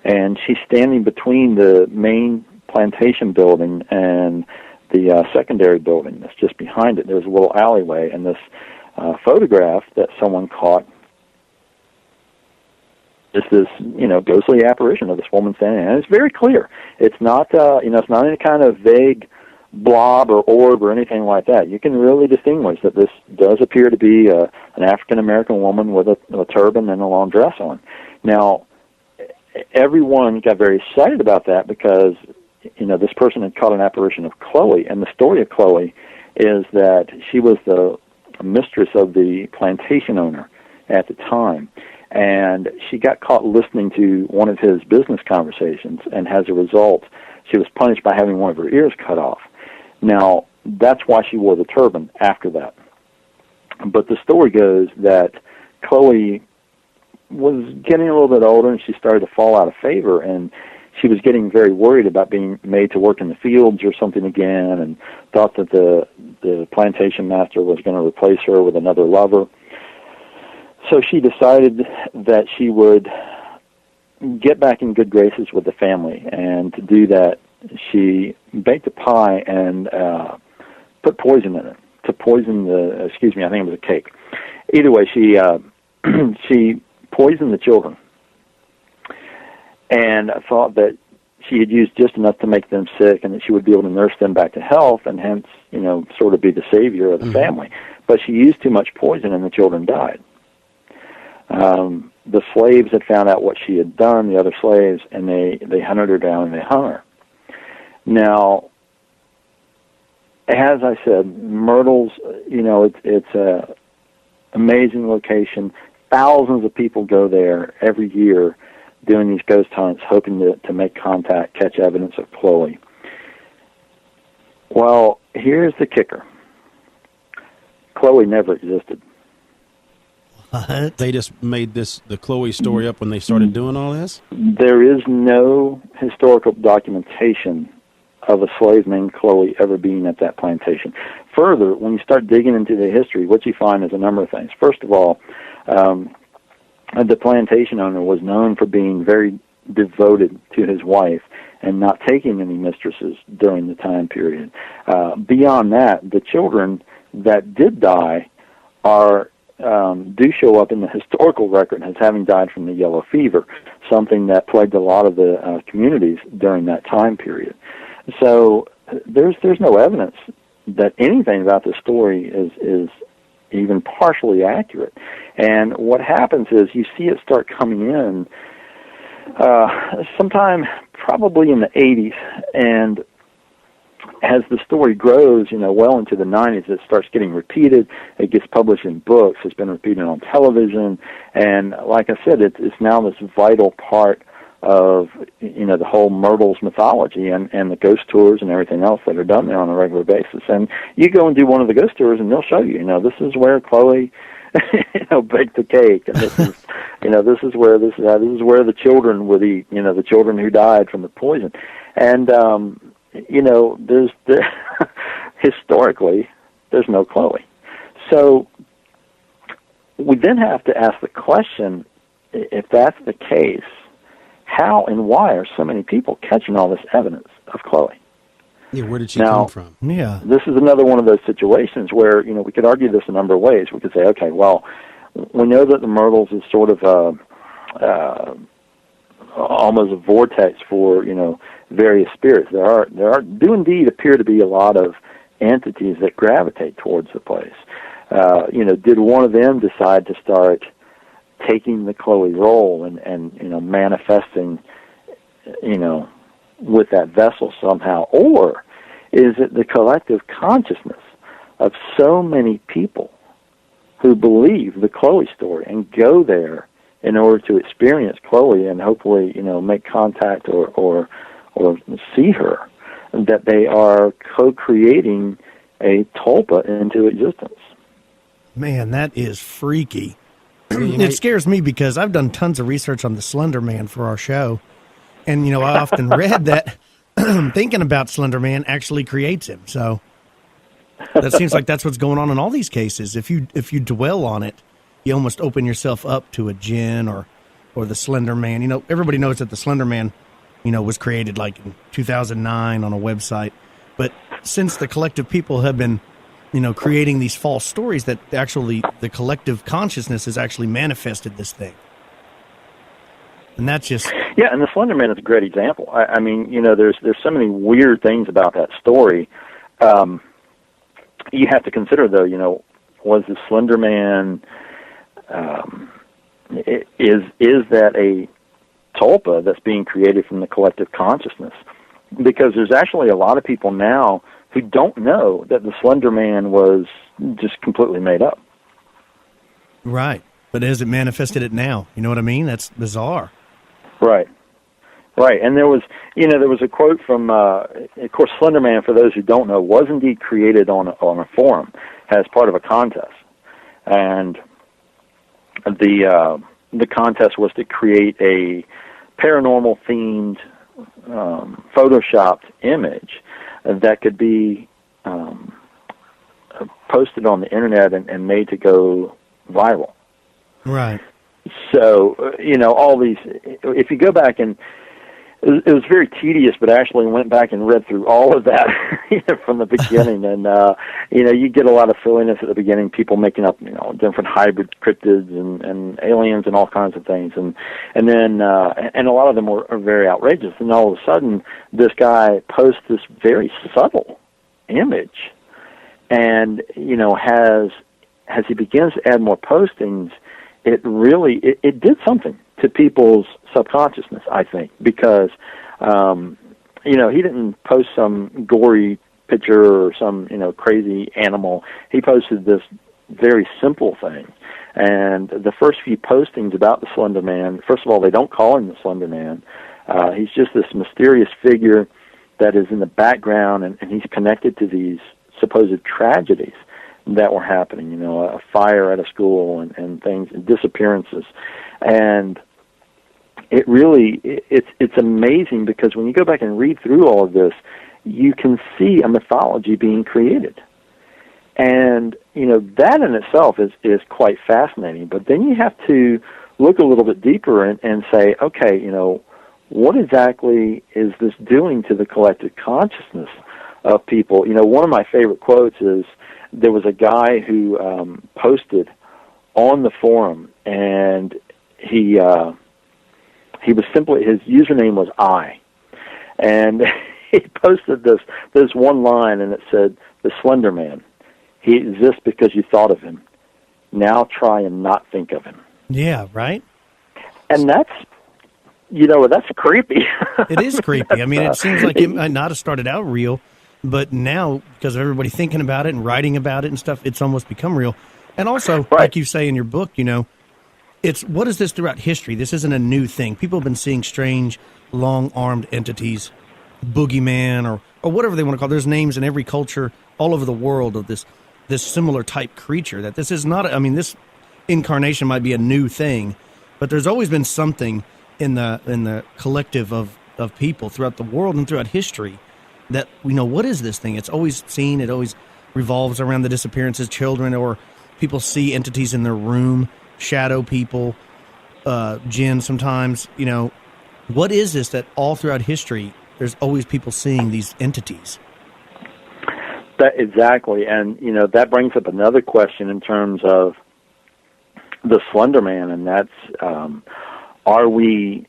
And she's standing between the main plantation building and the secondary building that's just behind it. There's a little alleyway, and this photograph that someone caught is this, ghostly apparition of this woman standing there. And it's very clear. It's not, it's not any kind of vague blob or orb or anything like that. You can really distinguish that this does appear to be an African-American woman with a turban and a long dress on. Now, everyone got very excited about that because, this person had caught an apparition of Chloe, and the story of Chloe is that she was the mistress of the plantation owner at the time, and she got caught listening to one of his business conversations, and as a result, she was punished by having one of her ears cut off. Now, that's why she wore the turban after that. But the story goes that Chloe was getting a little bit older, and she started to fall out of favor, and she was getting very worried about being made to work in the fields or something again, and thought that the plantation master was going to replace her with another lover. So she decided that she would get back in good graces with the family, and to do that, she baked a pie and put poison in it to poison I think it was a cake. Either way, she she poisoned the children, and thought that she had used just enough to make them sick, and that she would be able to nurse them back to health, and hence, sort of be the savior of the family. But she used too much poison, and the children died. The slaves had found out what she had done, the other slaves, and they hunted her down and they hung her. Now, as I said, Myrtles, it's a amazing location. Thousands of people go there every year doing these ghost hunts, hoping to make contact, catch evidence of Chloe. Well, here's the kicker. Chloe never existed. What? They just made the Chloe story up when they started doing all this? There is no historical documentation of a slave named Chloe ever being at that plantation. Further, when you start digging into the history, what you find is a number of things. First of all, the plantation owner was known for being very devoted to his wife and not taking any mistresses during the time period. Beyond that, the children that did die do show up in the historical record as having died from the yellow fever, something that plagued a lot of the communities during that time period. So there's no evidence that anything about the story is even partially accurate. And what happens is you see it start coming in sometime probably in the 80s, and as the story grows, well into the 90s, it starts getting repeated. It gets published in books. It's been repeated on television. And like I said, it's now this vital part of, the whole Myrtles mythology and the ghost tours and everything else that are done there on a regular basis. And you go and do one of the ghost tours, and they'll show you, this is where Chloe, baked the cake, and this is, this is where the children would eat, the children who died from the poison. And, historically, there's no Chloe. So we then have to ask the question, if that's the case, how and why are so many people catching all this evidence of Chloe? Yeah, where did she come from? Yeah. This is another one of those situations where, we could argue this a number of ways. We could say, okay, well, we know that the Myrtles is sort of almost a vortex for, various spirits. There do indeed appear to be a lot of entities that gravitate towards the place. Did one of them decide to start taking the Chloe role and manifesting, with that vessel somehow? Or is it the collective consciousness of so many people who believe the Chloe story and go there in order to experience Chloe and hopefully, make contact or see her, that they are co-creating a tulpa into existence? Man, that is freaky. It scares me because I've done tons of research on the Slenderman for our show. And, I often read that thinking about Slenderman actually creates him. So that seems like that's what's going on in all these cases. If you dwell on it, you almost open yourself up to a jinn or the Slenderman. Everybody knows that the Slenderman, was created like in 2009 on a website. But since the collective people have been, creating these false stories, that actually the collective consciousness has actually manifested this thing. And that's just... Yeah, and the Slenderman is a great example. I mean, there's so many weird things about that story. You have to consider, though, was the Slenderman... is that a tulpa that's being created from the collective consciousness? Because there's actually a lot of people now who don't know that the Slender Man was just completely made up. Right. But has it manifested it now? You know what I mean? That's bizarre. Right. Right. And there was a quote from, of course, Slender Man, for those who don't know, was indeed created on a forum as part of a contest. And the contest was to create a paranormal-themed photoshopped image that could be posted on the internet and made to go viral. Right. So, all these, if you go back and, it was very tedious, but I actually went back and read through all of that from the beginning. And, you get a lot of silliness at the beginning, people making up, different hybrid cryptids and aliens and all kinds of things. And then a lot of them are very outrageous. And all of a sudden, this guy posts this very subtle image. And, as he begins to add more postings, it really, it did something to people's subconsciousness, I think, because, he didn't post some gory picture or some, crazy animal. He posted this very simple thing. And the first few postings about the Slender Man, first of all, they don't call him the Slender Man. He's just this mysterious figure that is in the background, and he's connected to these supposed tragedies that were happening, a fire at a school and things, and disappearances. And it really, it's amazing, because when you go back and read through all of this, you can see a mythology being created. And, that in itself is quite fascinating. But then you have to look a little bit deeper and say, okay, what exactly is this doing to the collective consciousness of people? One of my favorite quotes is, there was a guy who posted on the forum, and he was simply, his username was I, and he posted this one line, and it said, the Slender Man. He exists because you thought of him. Now try and not think of him. Yeah, right? And that's, that's creepy. It is creepy. I mean, it seems like it might not have started out real, but now, because of everybody thinking about it and writing about it and stuff, it's almost become real. And also, Right. like you say in your book, it's what is this throughout history? This isn't a new thing. People have been seeing strange, long-armed entities, boogeyman, or whatever they want to call it. There's names in every culture all over the world of this similar type creature. That this is not, this incarnation might be a new thing, but there's always been something in the collective of people throughout the world and throughout history that we know, what is this thing? It's always seen. It always revolves around the disappearances, children, or people see entities in their room, shadow people, jinn sometimes. What is this that all throughout history there's always people seeing these entities? Exactly, and that brings up another question in terms of the Slender Man, and that's are we,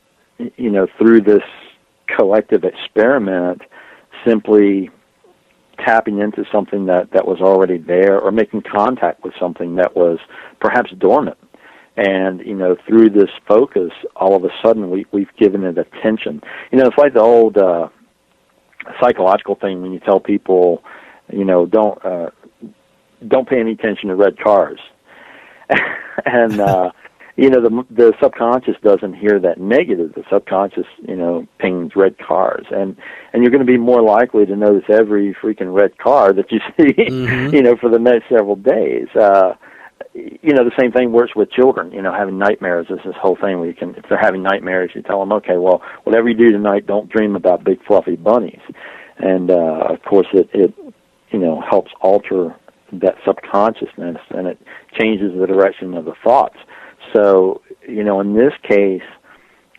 through this collective experiment, simply tapping into something that was already there, or making contact with something that was perhaps dormant? And, through this focus, all of a sudden we've given it attention. It's like the old psychological thing when you tell people, don't pay any attention to red cars. And, the subconscious doesn't hear that negative. The subconscious, pings red cars. And you're going to be more likely to notice every freaking red car that you see, for the next several days. The same thing works with children, having nightmares. There's this whole thing where if they're having nightmares, you tell them, okay, well, whatever you do tonight, don't dream about big fluffy bunnies. And, of course, it helps alter that subconsciousness, and it changes the direction of the thoughts. So, in this case,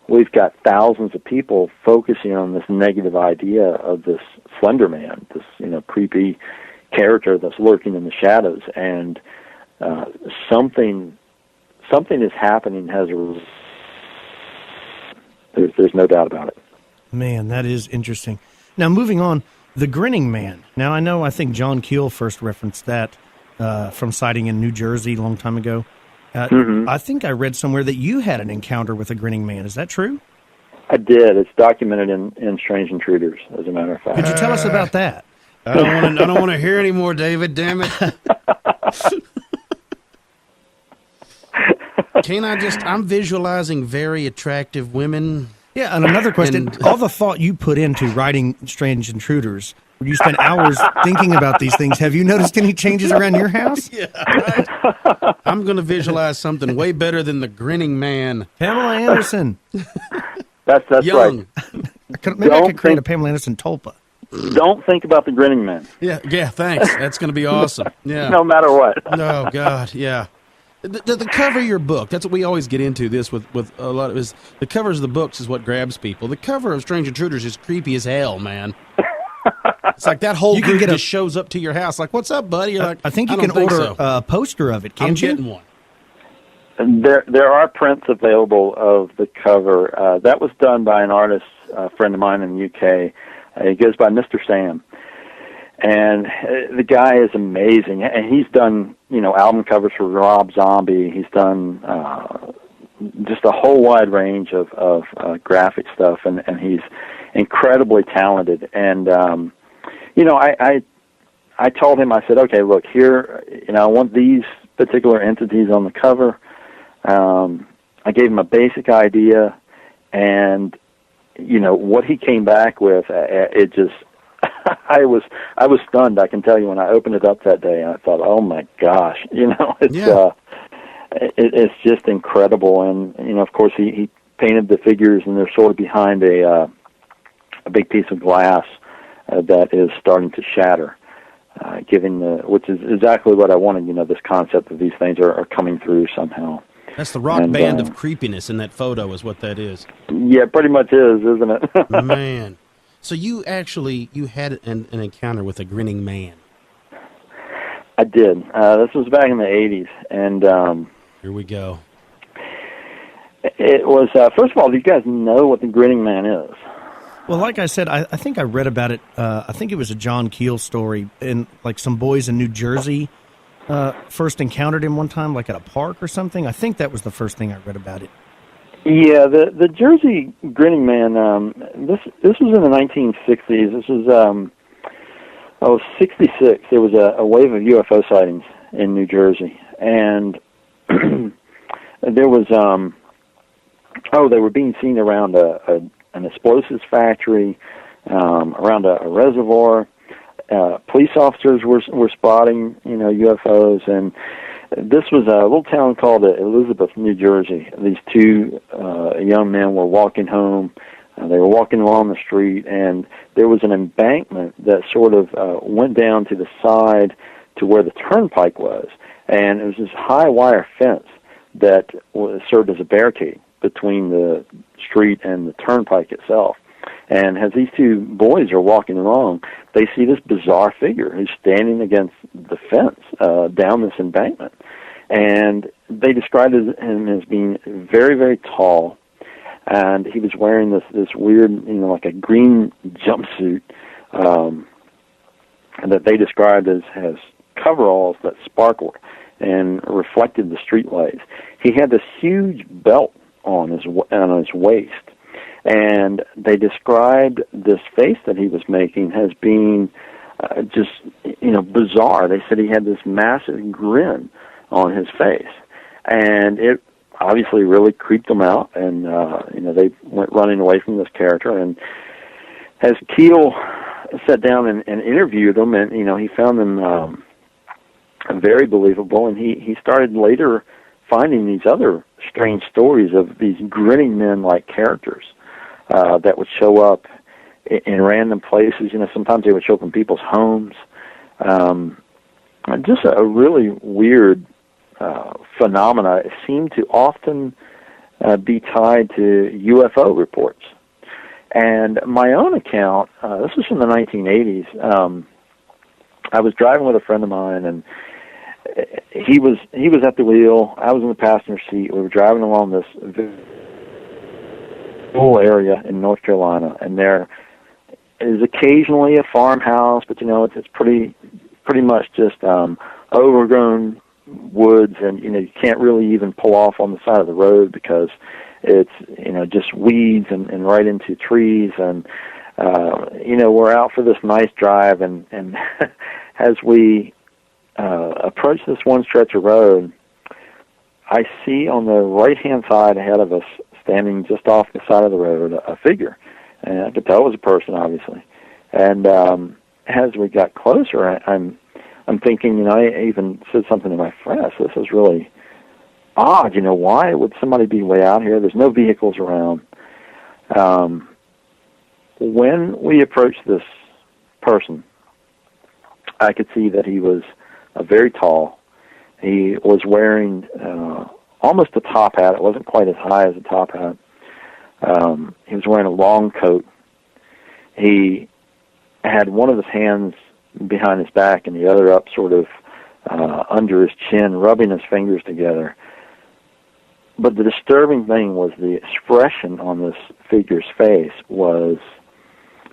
we've got thousands of people focusing on this negative idea of this Slender Man, this, creepy character that's lurking in the shadows, and something is happening as a result. There's no doubt about it. Man, that is interesting. Now, moving on, the Grinning Man. Now, I think John Keel first referenced that from sighting in New Jersey a long time ago. I think I read somewhere that you had an encounter with a Grinning Man. Is that true? I did. It's documented in Strange Intruders, as a matter of fact. Could you tell us about that? I don't want to hear anymore, David. Damn it. I'm visualizing very attractive women. Yeah, and another question. All the thought you put into writing Strange Intruders, where you spend hours thinking about these things, have you noticed any changes around your house? Yeah, right. I'm going to visualize something way better than the Grinning Man. Pamela Anderson. That's Young. right. Maybe I could create a Pamela Anderson Tulpa. Don't think about the Grinning Man. Yeah, thanks. That's going to be awesome. Yeah. No matter what. Oh, God, yeah. The cover of your book, that's what we always get into this with a lot of is the covers of the books is what grabs people. The cover of Strange Intruders is creepy as hell, man. It's like that whole group just shows up to your house like, what's up, buddy? You're like, I think you can order a poster of it, can't you? I'm getting one. And there are prints available of the cover. That was done by an artist, a friend of mine in the UK. He goes by Mr. Sam. And the guy is amazing. And he's done, album covers for Rob Zombie. He's done just a whole wide range of graphic stuff. And he's incredibly talented. And, I told him, I said, okay, look, here, I want these particular entities on the cover. I gave him a basic idea. And, what he came back with, it just... I was stunned. I can tell you when I opened it up that day, I thought, "Oh my gosh!" It's just incredible. And of course, he painted the figures, and they're sort of behind a big piece of glass that is starting to shatter, which is exactly what I wanted. This concept of these things are coming through somehow. That's the rock band of creepiness in that photo, is what that is. Yeah, pretty much is, isn't it? Man. So you had an encounter with a Grinning Man. I did. This was back in the 80s, and here we go. It was first of all, these guys know what the Grinning Man is. Well, like I said, I think I read about it. I think it was a John Keel story, and like some boys in New Jersey first encountered him one time, like at a park or something. I think that was the first thing I read about it. Yeah, the Jersey Grinning Man. This was in the 1960s. This was 66. There was a wave of UFO sightings in New Jersey, and there was they were being seen around an explosives factory, around a reservoir. Police officers were spotting, UFOs, and this was a little town called Elizabeth, New Jersey. These two young men were walking home. They were walking along the street, and there was an embankment that sort of went down to the side to where the turnpike was, and it was this high wire fence that served as a barricade between the street and the turnpike itself. And as these two boys are walking along, they see this bizarre figure who's standing against the fence down this embankment. And they described him as being very, very tall, and he was wearing this weird, like a green jumpsuit that they described as coveralls that sparkled and reflected the street lights. He had this huge belt on his waist, and they described this face that he was making as being just bizarre. They said he had this massive grin on his face, and it obviously really creeped them out, and they went running away from this character. And as Keel sat down and interviewed them, and he found them very believable, and he started later finding these other strange stories of these grinning men-like characters that would show up in random places. Sometimes they would show up in people's homes. Just a really weird phenomena. It seemed to often be tied to UFO reports. And my own account, this was from the 1980s. I was driving with a friend of mine, and he was at the wheel. I was in the passenger seat. We were driving along this rural area in North Carolina, and there is occasionally a farmhouse, but it's pretty much just overgrown woods, and you can't really even pull off on the side of the road because it's just weeds and right into trees. And we're out for this nice drive, and as we approach this one stretch of road, I see on the right-hand side ahead of us, standing just off the side of the road, a figure. And I could tell it was a person, obviously. And as we got closer, I'm thinking, I even said something to my friend. I said, this is really odd. Why would somebody be way out here? There's no vehicles around. When we approached this person, I could see that he was very tall. He was wearing almost a top hat. It wasn't quite as high as a top hat. He was wearing a long coat. He had one of his hands behind his back and the other up sort of under his chin, rubbing his fingers together. But the disturbing thing was the expression on this figure's face was,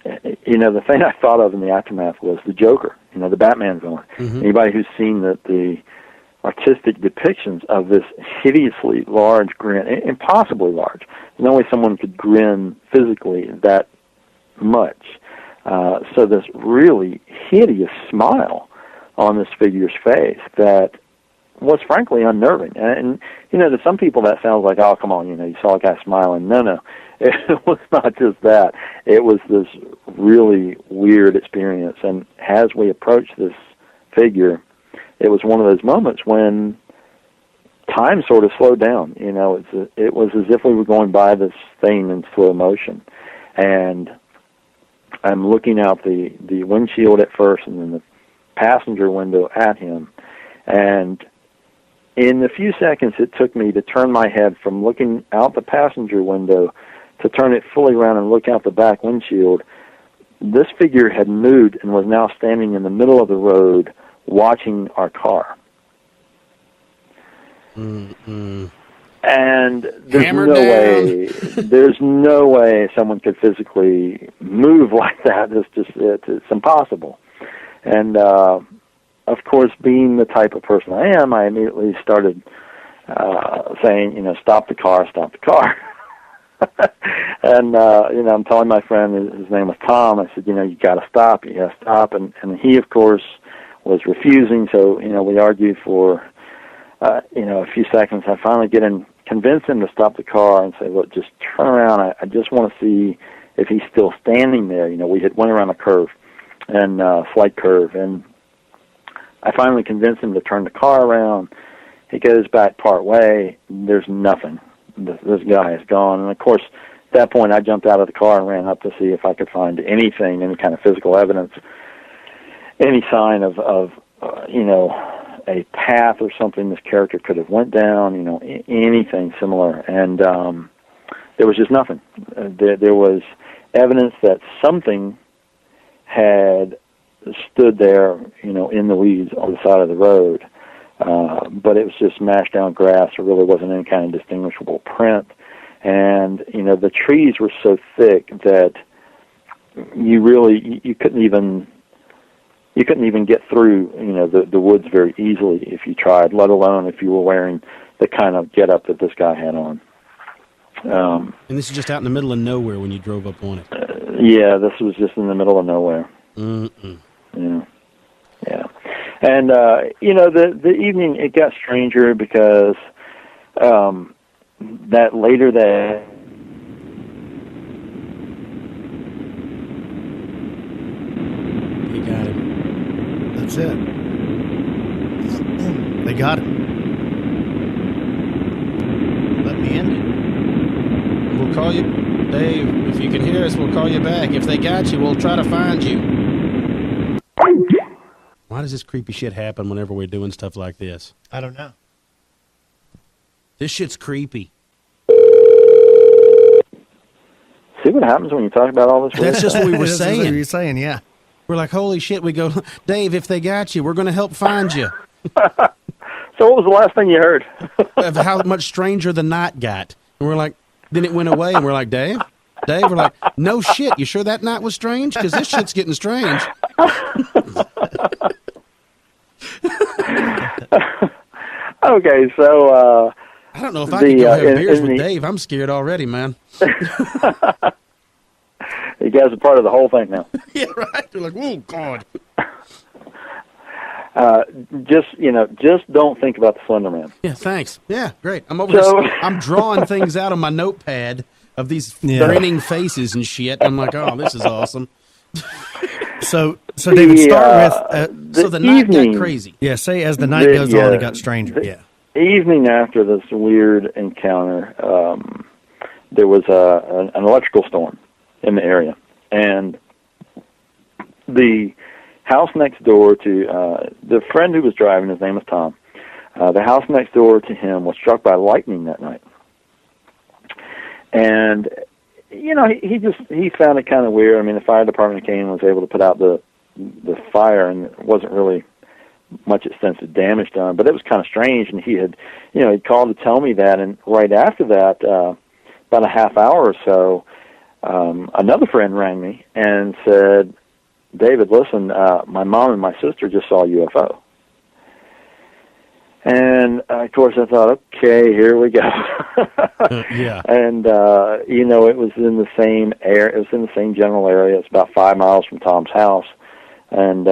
the thing I thought of in the aftermath was the Joker, the Batman villain. Mm-hmm. Anybody who's seen the artistic depictions of this hideously large grin, impossibly large. There's no way someone could grin physically that much. So this really hideous smile on this figure's face that was frankly unnerving. And to some people that sounds like, oh, come on, you saw a guy smiling. No. It was not just that. It was this really weird experience. And as we approached this figure, it was one of those moments when time sort of slowed down. It was as if we were going by this thing in slow motion. And I'm looking out the windshield at first and then the passenger window at him. And in the few seconds it took me to turn my head from looking out the passenger window to turn it fully around and look out the back windshield, this figure had moved and was now standing in the middle of the road watching our car. Mm-hmm. And there's Hammer no down. there's no way someone could physically move like that. It's impossible. And of course, being the type of person I am, I immediately started saying, stop the car. And I'm telling my friend, his name was Tom. I said, you got to stop. And he, of course, was refusing. So we argued for a few seconds. I finally convince him to stop the car and say, look, just turn around. I just want to see if he's still standing there. We had went around a curve, and slight curve, and I finally convinced him to turn the car around. He goes back part way. There's nothing. This guy is gone. And, of course, at that point, I jumped out of the car and ran up to see if I could find anything, any kind of physical evidence, any sign of a path or something this character could have went down, anything similar. And there was just nothing. There was evidence that something had stood there, in the weeds on the side of the road. But it was just mashed down grass. There really wasn't any kind of distinguishable print. And, the trees were so thick that you couldn't even get through, the woods very easily if you tried, let alone if you were wearing the kind of getup that this guy had on. And this is just out in the middle of nowhere when you drove up on it. Yeah, this was just in the middle of nowhere. Mm-mm. Yeah. And, the evening, it got stranger because that later that... He got him. That's it. They got him. Let me end it. We'll call you, Dave. If you can hear us, we'll call you back. If they got you, we'll try to find you. Why does this creepy shit happen whenever we're doing stuff like this? I don't know. This shit's creepy. See what happens when you talk about all this? That's just what we were That's what saying. you're saying, yeah. We're like, holy shit. We go, Dave, if they got you, we're going to help find you. So what was the last thing you heard? Of how much stranger the night got. And we're like, then it went away, and we're like, Dave, we're like, no shit. You sure that night was strange? Because this shit's getting strange. Okay, so... I don't know if I can go have beers with Dave. I'm scared already, man. You guys are part of the whole thing now. Yeah, right. They're like, oh, God. Just don't think about the Slenderman. Yeah, thanks. Yeah, great. I'm over here. I'm drawing things out on my notepad of these grinning faces and shit. I'm like, oh, this is awesome. So David, start with... so the night got crazy. Yeah, say as the night goes on, it got stranger. Yeah. Evening after this weird encounter, there was an electrical storm in the area, and the house next door to the friend who was driving, his name was Tom, the house next door to him was struck by lightning that night. And, he found it kind of weird. I mean, the fire department came and was able to put out the fire, and it wasn't really much extensive damage done, but it was kind of strange. And he'd called to tell me that, and right after that, about a half hour or so, another friend rang me and said, David, listen, my mom and my sister just saw a UFO. And, of course, I thought, okay, here we go. Yeah. And, it was in the same area. It was in the same general area. It's about 5 miles from Tom's house. And,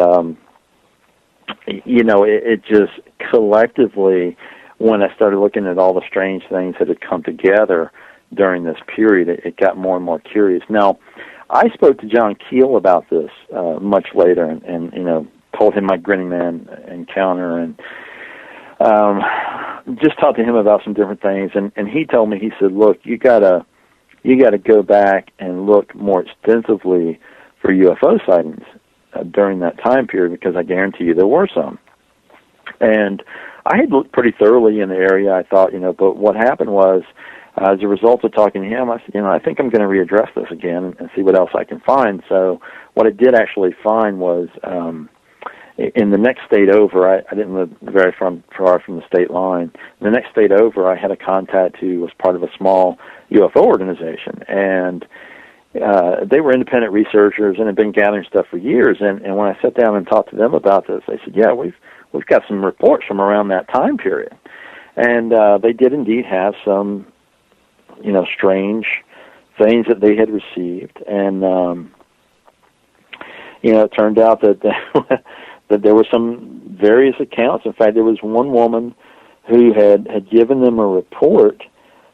it just collectively, when I started looking at all the strange things that had come together during this period, it got more and more curious. Now, I spoke to John Keel about this much later, and told him my Grinning Man encounter, and just talked to him about some different things. And he told me, he said, look, you gotta go back and look more extensively for UFO sightings during that time period, because I guarantee you there were some. And I had looked pretty thoroughly in the area, I thought, but what happened was, as a result of talking to him, I said, I think I'm going to readdress this again and see what else I can find. So what I did actually find was in the next state over, I didn't live very far from the state line. In the next state over, I had a contact who was part of a small UFO organization, and they were independent researchers and had been gathering stuff for years. And when I sat down and talked to them about this, they said, "Yeah, we've got some reports from around that time period," and they did indeed have some, strange things that they had received, and it turned out that that there were some various accounts. In fact, there was one woman who had given them a report,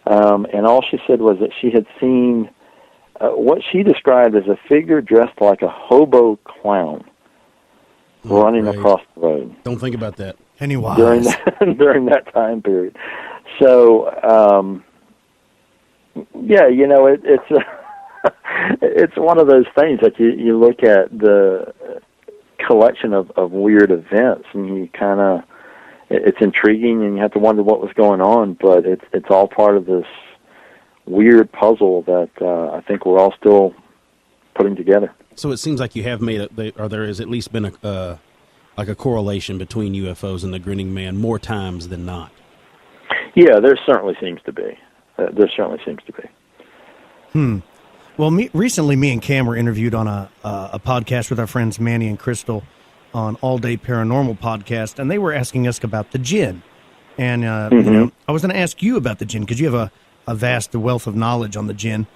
and all she said was that she had seen what she described as a figure dressed like a hobo clown running across the road. Don't think about that. Pennywise. During that time period. So, it's it's one of those things that you look at the collection of weird events, and you kind of, it's intriguing, and you have to wonder what was going on, but it's all part of this weird puzzle that I think we're all still putting together. So it seems like you have made or there has at least been a correlation between UFOs and the Grinning Man more times than not. Yeah, there certainly seems to be. Well, recently me and Cam were interviewed on a podcast with our friends Manny and Crystal on All Day Paranormal podcast, and they were asking us about the jinn. And, I was going to ask you about the jinn because you have a vast wealth of knowledge on the jinn.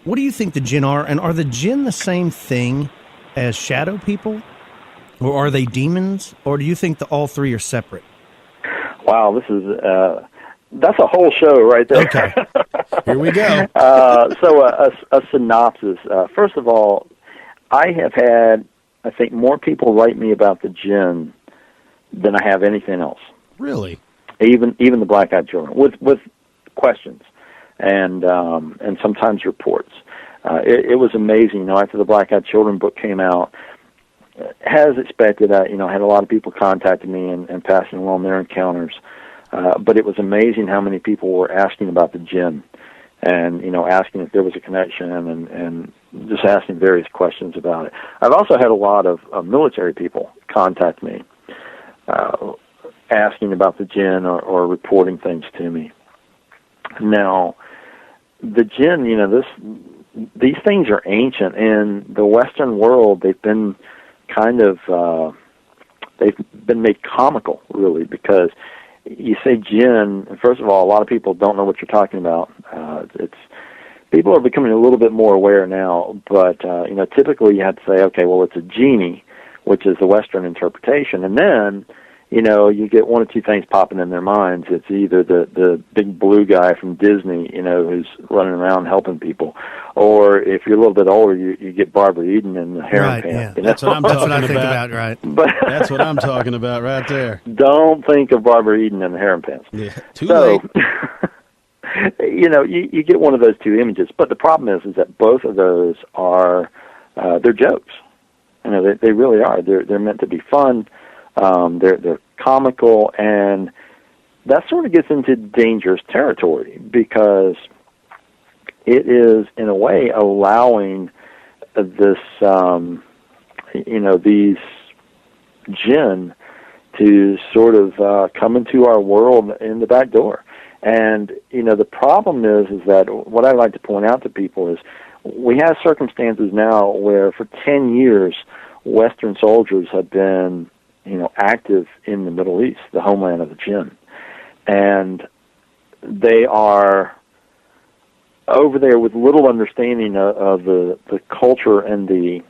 What do you think the jinn are? And are the jinn the same thing as shadow people? Or are they demons? Or do you think that all three are separate? Wow, this is... that's a whole show right there. Okay. Here we go. So a synopsis. First of all, I have had, I think, more people write me about the jinn than I have anything else. Really? Even the Black-Eyed Children, with questions and sometimes reports. It was amazing. After the Black-Eyed Children book came out, as expected, I had a lot of people contacting me and passing along their encounters. But it was amazing how many people were asking about the jinn and, asking if there was a connection and just asking various questions about it. I've also had a lot of military people contact me asking about the jinn or reporting things to me. Now, the jinn, these things are ancient. In the Western world, they've been kind of, they've been made comical, really, because you say jinn, and first of all, a lot of people don't know what you're talking about. People are becoming a little bit more aware now, but typically you have to say, okay, well, it's a genie, which is the Western interpretation, and then you get one or two things popping in their minds. It's either the big blue guy from Disney, who's running around helping people, or if you're a little bit older, you get Barbara Eden in the harem pants. Yeah. That's what I'm talking I think about, right? But that's what I'm talking about right there. Don't think of Barbara Eden in the harem pants. Yeah, too late. You get one of those two images, but the problem is that both of those are they're jokes. They really are. They're meant to be fun. They're comical, and that sort of gets into dangerous territory because it is, in a way, allowing this, these jinn to sort of come into our world in the back door. And, the problem is that what I like to point out to people is we have circumstances now where for 10 years Western soldiers have been active in the Middle East, the homeland of the jinn. And they are over there with little understanding of the culture and the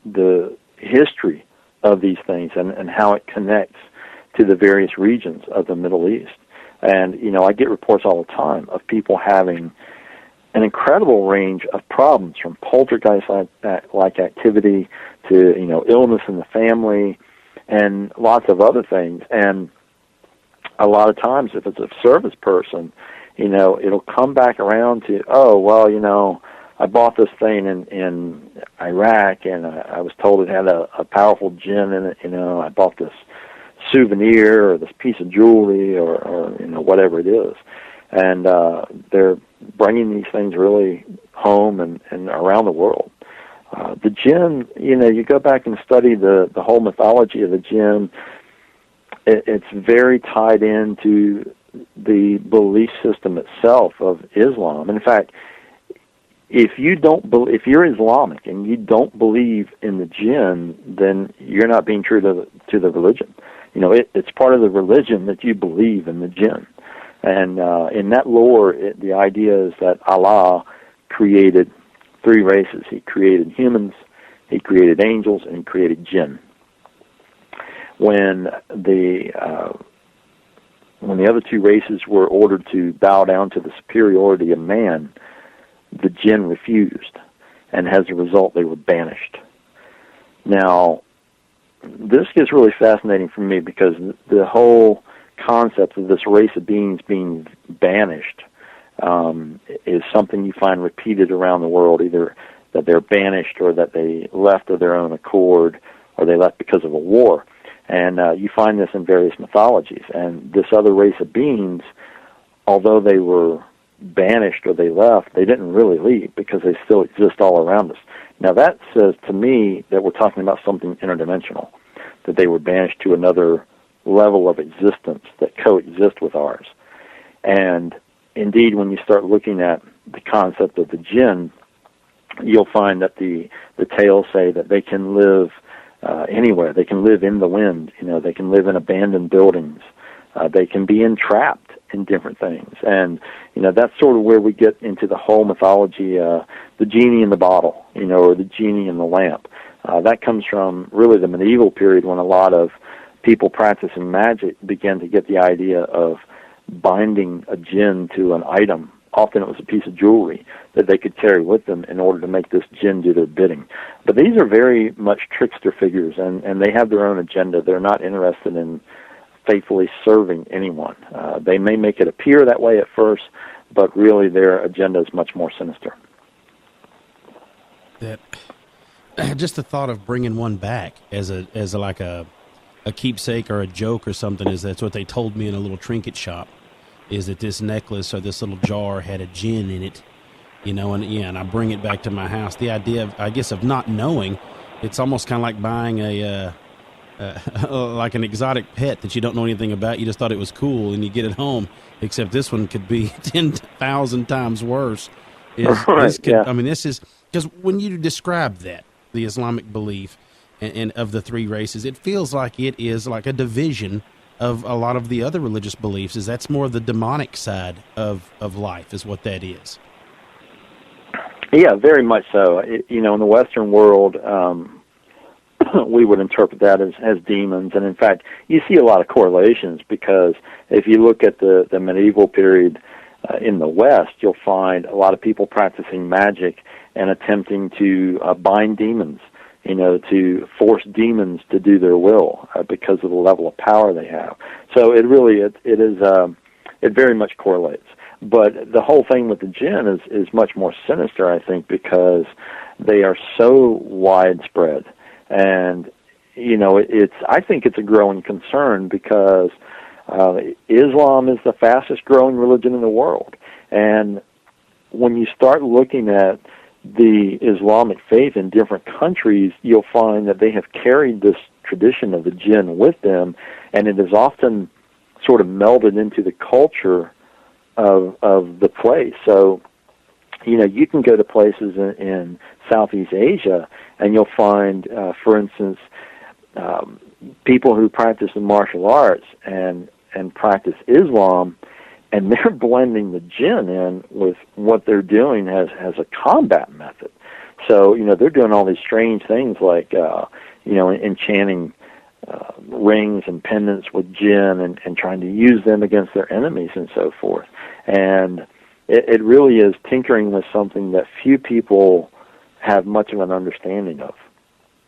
the history of these things and how it connects to the various regions of the Middle East. And, I get reports all the time of people having an incredible range of problems, from poltergeist-like activity to, illness in the family, and lots of other things. And a lot of times, if it's a service person, it'll come back around to, I bought this thing in Iraq, and I was told it had a powerful jinn in it. I bought this souvenir or this piece of jewelry or whatever it is. And they're bringing these things really home and around the world. The jinn, you go back and study the whole mythology of the jinn, it's very tied into the belief system itself of Islam. In fact, if you're Islamic and you don't believe in the jinn, then you're not being true to the religion. It's part of the religion that you believe in the jinn. And in that lore, the idea is that Allah created three races. He created humans, he created angels, and he created jinn. When the other two races were ordered to bow down to the superiority of man, the jinn refused, and as a result, they were banished. Now, this gets really fascinating for me because the whole concept of this race of beings being banished is something you find repeated around the world, either that they're banished or that they left of their own accord or they left because of a war. And you find this in various mythologies. And this other race of beings, although they were banished or they left, they didn't really leave because they still exist all around us. Now that says to me that we're talking about something interdimensional, that they were banished to another level of existence that coexist with ours. And indeed, when you start looking at the concept of the jinn, you'll find that the tales say that they can live anywhere. They can live in the wind. They can live in abandoned buildings. They can be entrapped in different things. And, that's sort of where we get into the whole mythology, the genie in the bottle, or the genie in the lamp. That comes from really the medieval period when a lot of people practicing magic began to get the idea of binding a jinn to an item. Often it was a piece of jewelry that they could carry with them in order to make this jinn do their bidding. But these are very much trickster figures, and they have their own agenda. They're not interested in faithfully serving anyone. They may make it appear that way at first, but really their agenda is much more sinister. That just the thought of bringing one back as a keepsake or a joke or something that's what they told me in a little trinket shop, is that this necklace or this little jar had a jinn in it, and I bring it back to my house. The idea of, I guess, of not knowing, it's almost kind of like buying like an exotic pet that you don't know anything about. You just thought it was cool, and you get it home. Except this one could be 10,000 times worse. I mean, this is because when you describe that, the Islamic belief and of the three races, it feels like it is like a division of a lot of the other religious beliefs. Is that's more the demonic side of life, is what that is. Yeah, very much so. In the Western world, we would interpret that as demons. And in fact, you see a lot of correlations because if you look at the medieval period in the West, you'll find a lot of people practicing magic and attempting to bind demons, to force demons to do their will because of the level of power they have. So it very much correlates. But the whole thing with the jinn is much more sinister, I think, because they are so widespread. And, I think it's a growing concern because Islam is the fastest growing religion in the world. And when you start looking at the Islamic faith in different countries, you'll find that they have carried this tradition of the jinn with them, and it is often sort of melded into the culture of the place. So, you can go to places in Southeast Asia, and you'll find, for instance, people who practice the martial arts and practice Islam, and they're blending the jinn in with what they're doing as a combat method. So, they're doing all these strange things like, enchanting rings and pendants with jinn and trying to use them against their enemies and so forth. And it really is tinkering with something that few people have much of an understanding of.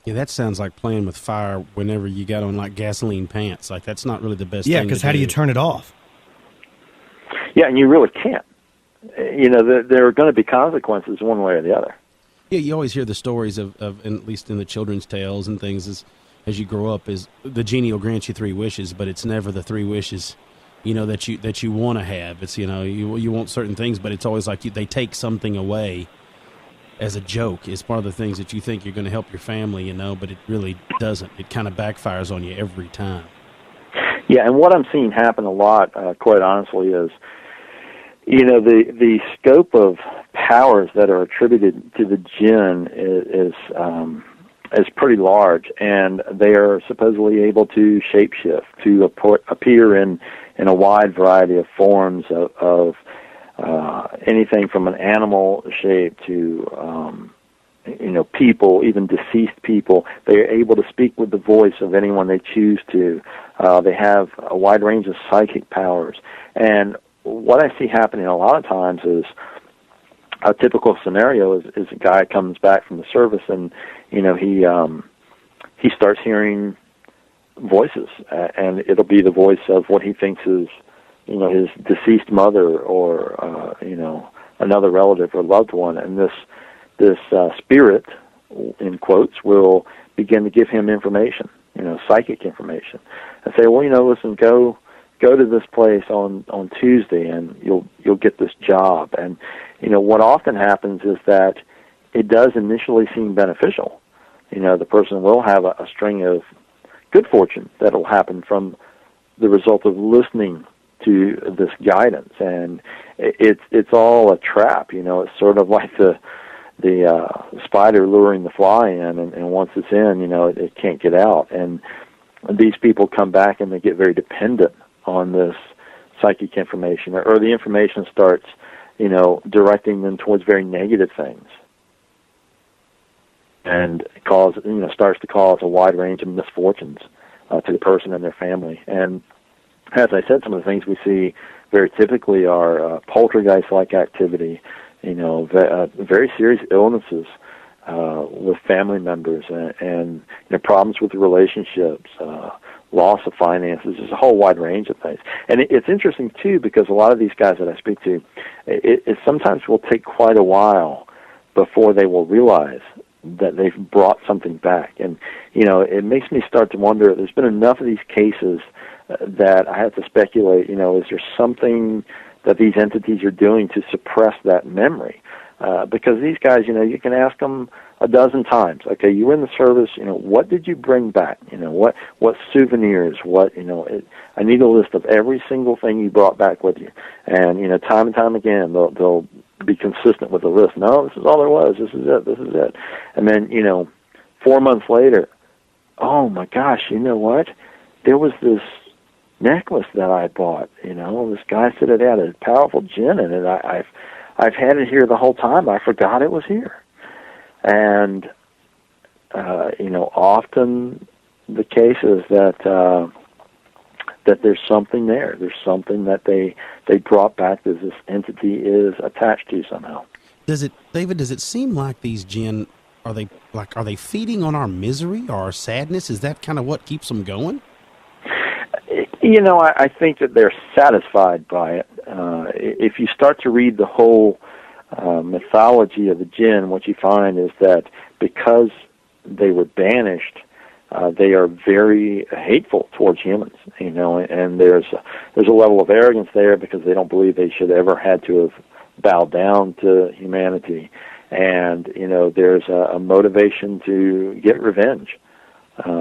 Yeah, that sounds like playing with fire whenever you got on like gasoline pants. Like that's not really the best thing. Yeah, because how do you turn it off? Yeah, and you really can't. There are going to be consequences one way or the other. Yeah, you always hear the stories of at least in the children's tales and things as you grow up, is the genie will grant you 3 wishes, but it's never the 3 wishes, that you want to have. It's, you want certain things, but it's always like they take something away. as a joke. It's one of the things that you think you're going to help your family, but it really doesn't. It kind of backfires on you every time. Yeah, and what I'm seeing happen a lot, quite honestly, is the scope of powers that are attributed to the jinn is pretty large, and they are supposedly able to shapeshift, to appear in a wide variety of forms of anything from an animal shape to people, even deceased people. They are able to speak with the voice of anyone they choose to. They have a wide range of psychic powers, and what I see happening a lot of times is a typical scenario is a guy comes back from the service and he starts hearing voices, and it'll be the voice of what he thinks is his deceased mother or another relative or loved one, and this spirit, in quotes, will begin to give him information, psychic information, and say, well, listen, go to this place on Tuesday and you'll get this job. And what often happens is that it does initially seem beneficial. The person will have a string of good fortune that'll happen from the result of listening to this guidance, and it's all a trap. It's sort of like the spider luring the fly in, and once it's in, it can't get out. And these people come back and they get very dependent on this psychic information, or the information starts, directing them towards very negative things, and starts to cause a wide range of misfortunes to the person and their family. And as I said, some of the things we see very typically are poltergeist-like activity, very serious illnesses with family members, and problems with relationships, loss of finances. There's a whole wide range of things. And it's interesting, too, because a lot of these guys that I speak to, it sometimes will take quite a while before they will realize that they've brought something back. And, it makes me start to wonder, there's been enough of these cases that I have to speculate, is there something that these entities are doing to suppress that memory? Because these guys, you can ask them a dozen times. Okay, you were in the service. What did you bring back? What souvenirs? I need a list of every single thing you brought back with you. And time and time again, they'll be consistent with the list. No, this is all there was. This is it. This is it. And then 4 months later, oh my gosh, you know what? There was this necklace that I bought. This guy said it had a powerful gin in it. I've had it here the whole time. I forgot it was here. And, often the case is that there's something there. There's something that they brought back that this entity is attached to somehow. David, does it seem like these jinn, are they feeding on our misery or our sadness? Is that kind of what keeps them going? I think that they're satisfied by it. If you start to read the whole mythology of the jinn, what you find is that because they were banished, they are very hateful towards humans. And there's a level of arrogance there because they don't believe they should ever had to have bowed down to humanity. And there's a motivation to get revenge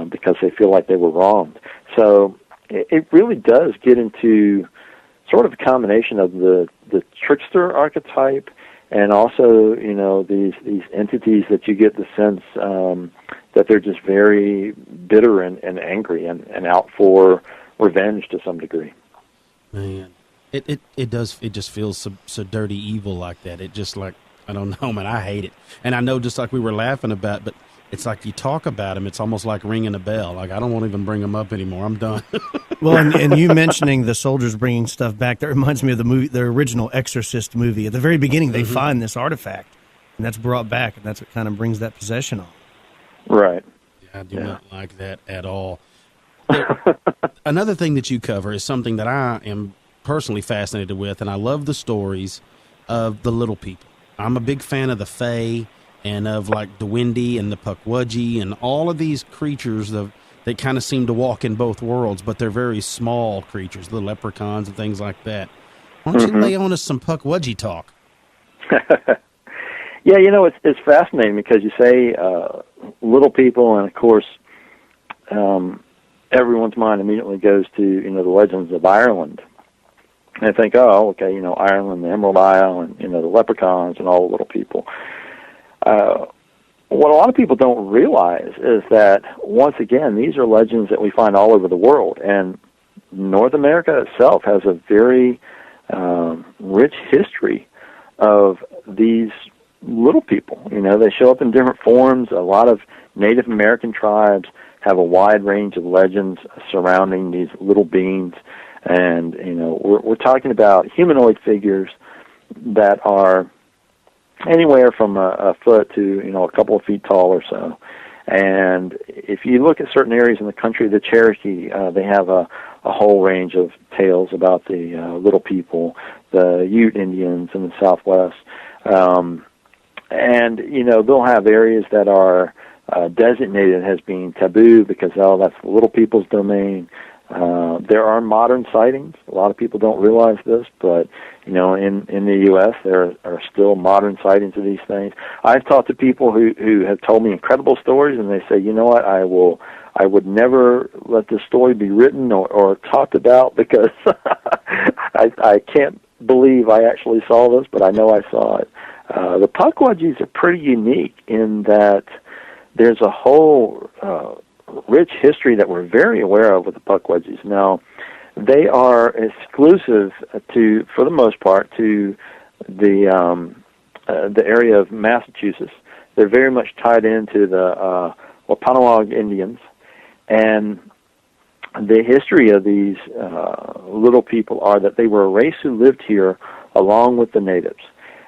because they feel like they were wronged. So it really does get into sort of a combination of the trickster archetype and also, these entities that you get the sense that they're just very bitter and angry and out for revenge to some degree. Man, it does. It just feels so dirty evil like that. It just I don't know, man. I hate it. And I know, just like we were laughing about, but it's like you talk about them, it's almost like ringing a bell. Like, I don't want to even bring them up anymore. I'm done. Well, and you mentioning the soldiers bringing stuff back, that reminds me of the original Exorcist movie. At the very beginning, they find this artifact, and that's brought back, and that's what kind of brings that possession on. Right. I do not like that at all. Another thing that you cover is something that I am personally fascinated with, and I love the stories of the little people. I'm a big fan of the Fae, and of the Wendy and the Pukwudgie and all of these creatures that kind of seem to walk in both worlds, but they're very small creatures, the leprechauns and things like that. Why don't you lay on us some Pukwudgie talk? Yeah, it's fascinating because you say little people, and of course, everyone's mind immediately goes to the legends of Ireland. And I think, oh, okay, Ireland, the Emerald Isle, and the leprechauns and all the little people. What a lot of people don't realize is that, once again, these are legends that we find all over the world, and North America itself has a very rich history of these little people. They show up in different forms. A lot of Native American tribes have a wide range of legends surrounding these little beings, and we're talking about humanoid figures that are anywhere from a foot to a couple of feet tall or so. And if you look at certain areas in the country, the Cherokee, they have a whole range of tales about the little people, the Ute Indians in the Southwest. And they'll have areas that are designated as being taboo because, that's the little people's domain. There are modern sightings. A lot of people don't realize this, but in the U.S. there are still modern sightings of these things. I've talked to people who have told me incredible stories, and they say, you know what, I would never let this story be written or talked about because I can't believe I actually saw this, but I know I saw it. The Pukwudgies are pretty unique in that there's a whole rich history that we're very aware of with the Pukwudgies. Now, they are exclusive to, for the most part, to the area of Massachusetts. They're very much tied into the Wampanoag Indians, and the history of these little people are that they were a race who lived here along with the natives.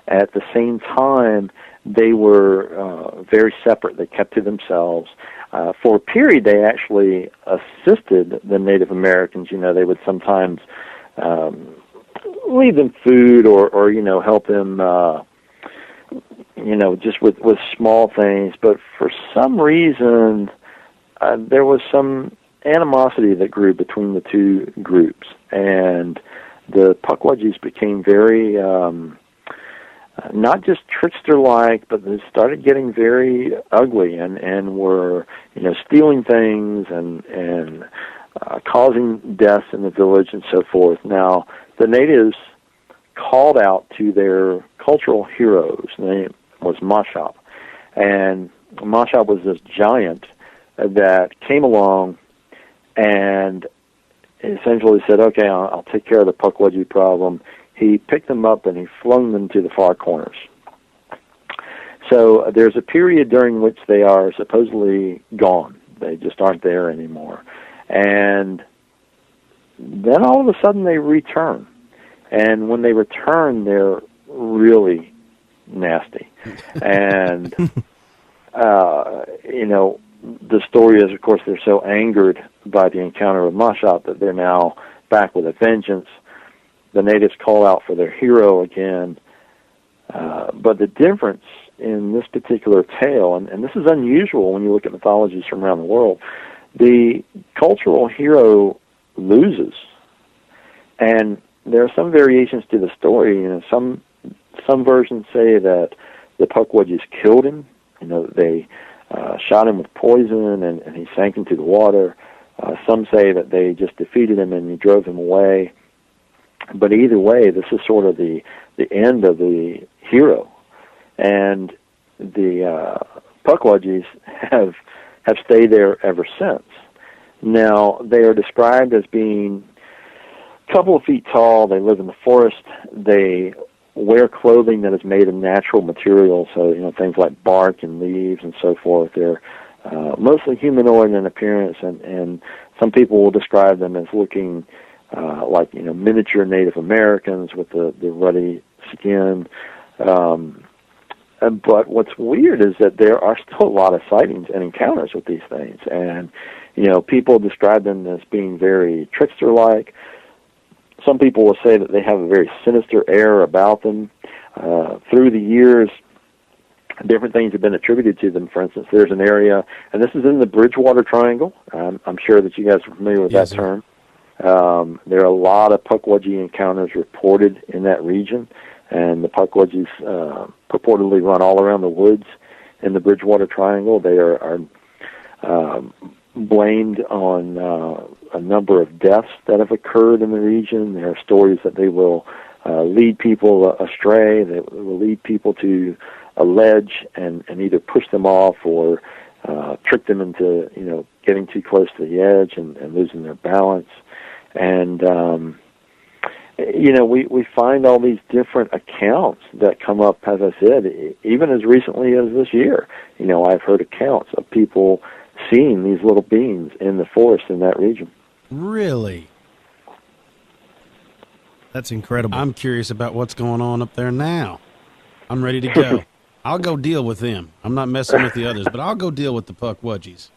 At the same time, they were very separate. They kept to themselves. For a period, they actually assisted the Native Americans. They would sometimes leave them food or help them, just with small things. But for some reason, there was some animosity that grew between the two groups. And the Pukwudgies became very... not just trickster-like, but they started getting very ugly and were, stealing things and causing deaths in the village and so forth. Now, the natives called out to their cultural heroes. His name was Mashop. And Mashop was this giant that came along and essentially said, okay, I'll take care of the Pukwudgie problem. He picked them up and he flung them to the far corners. So there's a period during which they are supposedly gone. They just aren't there anymore. And then all of a sudden they return. And when they return, they're really nasty. And, the story is, of course, they're so angered by the encounter with Mashop that they're now back with a vengeance. The natives call out for their hero again. But the difference in this particular tale, and this is unusual when you look at mythologies from around the world, the cultural hero loses. And there are some variations to the story. Some versions say that the Pukwudgies killed him. They shot him with poison and he sank into the water. Some say that they just defeated him and he drove him away. But either way, this is sort of the end of the hero. And the Pukwudgies have stayed there ever since. Now, they are described as being a couple of feet tall. They live in the forest. They wear clothing that is made of natural material, so things like bark and leaves and so forth. They're mostly humanoid in appearance, and some people will describe them as looking like miniature Native Americans with the ruddy skin. But what's weird is that there are still a lot of sightings and encounters with these things, and people describe them as being very trickster-like. Some people will say that they have a very sinister air about them. Through the years, different things have been attributed to them. For instance, there's an area, and this is in the Bridgewater Triangle. I'm sure that you guys are familiar with that term. There are a lot of Pukwudgie encounters reported in that region, and the Pukwudgies purportedly run all around the woods in the Bridgewater Triangle. They are blamed on a number of deaths that have occurred in the region. There are stories that they will lead people astray. They will lead people to a ledge and either push them off or trick them into, getting too close to the edge and losing their balance. And, we find all these different accounts that come up, as I said, even as recently as this year. I've heard accounts of people seeing these little beings in the forest in that region. Really? That's incredible. I'm curious about what's going on up there now. I'm ready to go. I'll go deal with them. I'm not messing with the others, but I'll go deal with the Pukwudgies.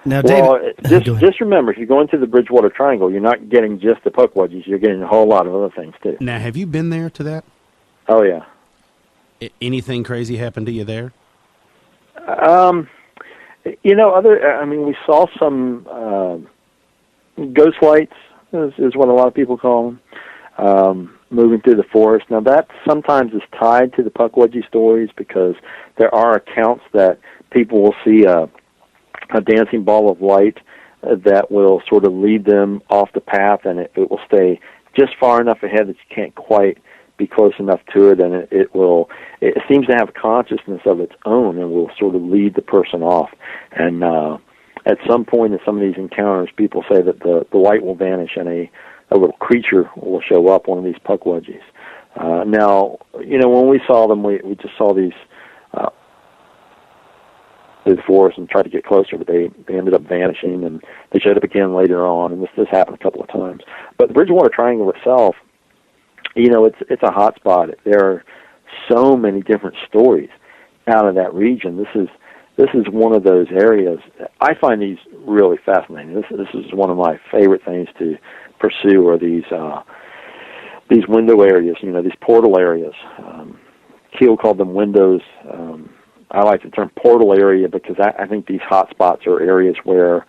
Now, well, David, just remember, if you go into the Bridgewater Triangle, you're not getting just the Pukwudgies. You're getting a whole lot of other things, too. Now, have you been there to that? Oh, yeah. Anything crazy happened to you there? We saw some ghost lights, is what a lot of people call them, moving through the forest. Now, that sometimes is tied to the Pukwudgie stories because there are accounts that people will see a dancing ball of light that will sort of lead them off the path, and it will stay just far enough ahead that you can't quite be close enough to it, and it seems to have consciousness of its own and will sort of lead the person off. And at some point in some of these encounters, people say that the light will vanish and a little creature will show up, one of these Pukwudgies. Now, when we saw them, we just saw these through the forest and tried to get closer, but they ended up vanishing, and they showed up again later on, and this happened a couple of times. But the Bridgewater Triangle itself, it's a hot spot. There are so many different stories out of that region. This is one of those areas. I find these really fascinating. This is one of my favorite things to pursue, are these window areas, these portal areas. Keel called them windows. I like the term portal area because I think these hot spots are areas where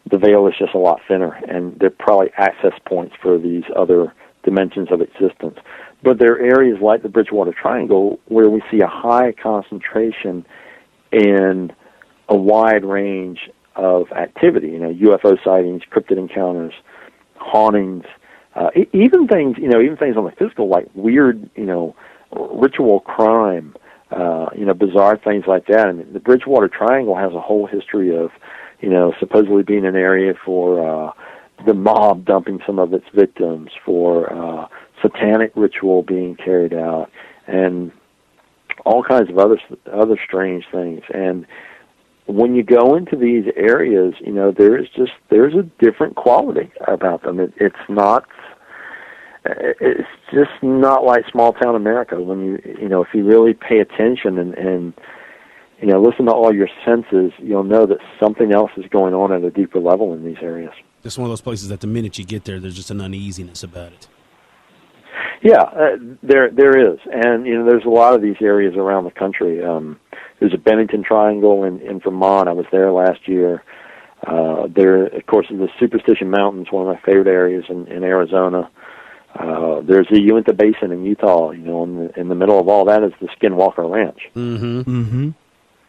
the veil is just a lot thinner, and they're probably access points for these other dimensions of existence. But there are areas like the Bridgewater Triangle where we see a high concentration in a wide range of activity, UFO sightings, cryptid encounters, hauntings, even things on the physical, like weird, ritual crime, bizarre things like that. And the Bridgewater Triangle has a whole history of, supposedly being an area for the mob dumping some of its victims, for satanic ritual being carried out, and all kinds of other strange things. And when you go into these areas, there's a different quality about them. It's just not like small town America. When if you really pay attention and listen to all your senses, you'll know that something else is going on at a deeper level in these areas. It's one of those places that the minute you get there, there's just an uneasiness about it. Yeah, there is, and there's a lot of these areas around the country. There's a Bennington Triangle in Vermont. I was there last year. There, of course, is the Superstition Mountains, one of my favorite areas in Arizona. There's the Uinta Basin in Utah. In the middle of all that is the Skinwalker Ranch. Mm-hmm. Mm-hmm.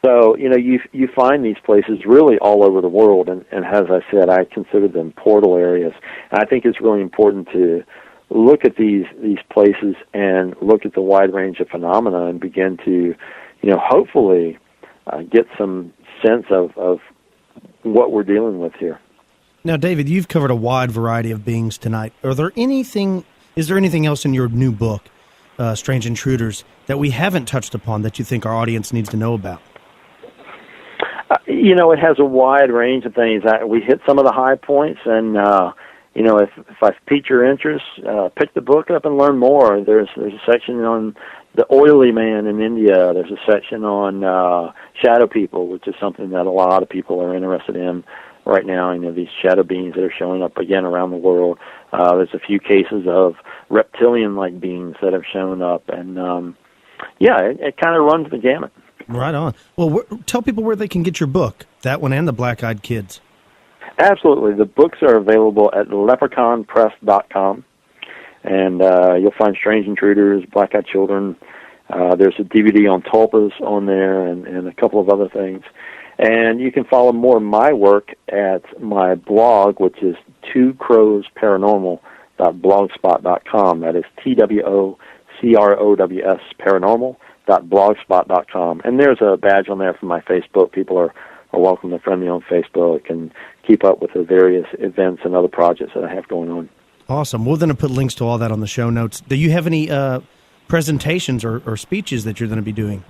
So you find these places really all over the world, and as I said, I consider them portal areas. And I think it's really important to look at these places and look at the wide range of phenomena and begin to, hopefully get some sense of what we're dealing with here. Now, David, you've covered a wide variety of beings tonight. Is there anything else in your new book, Strange Intruders, that we haven't touched upon that you think our audience needs to know about? It has a wide range of things. We hit some of the high points, and if I pique your interest, pick the book up and learn more. There's a section on the oily man in India. There's a section on shadow people, which is something that a lot of people are interested in right now. These shadow beings that are showing up again around the world. There's a few cases of reptilian-like beings that have shown up, and it kind of runs the gamut. Right on. Well, tell people where they can get your book, that one and the Black-Eyed Kids. Absolutely. The books are available at leprechaunpress.com, and you'll find Strange Intruders, Black-Eyed Children, There's a DVD on Tulpas on there and a couple of other things. And you can follow more of my work at my blog, which is twocrowsparanormal.blogspot.com. That is TWOCROWS paranormal.blogspot.com. And there's a badge on there for my Facebook. People are welcome to friend me on Facebook and keep up with the various events and other projects that I have going on. Awesome. We're going to put links to all that on the show notes. Do you have any presentations or speeches that you're going to be doing?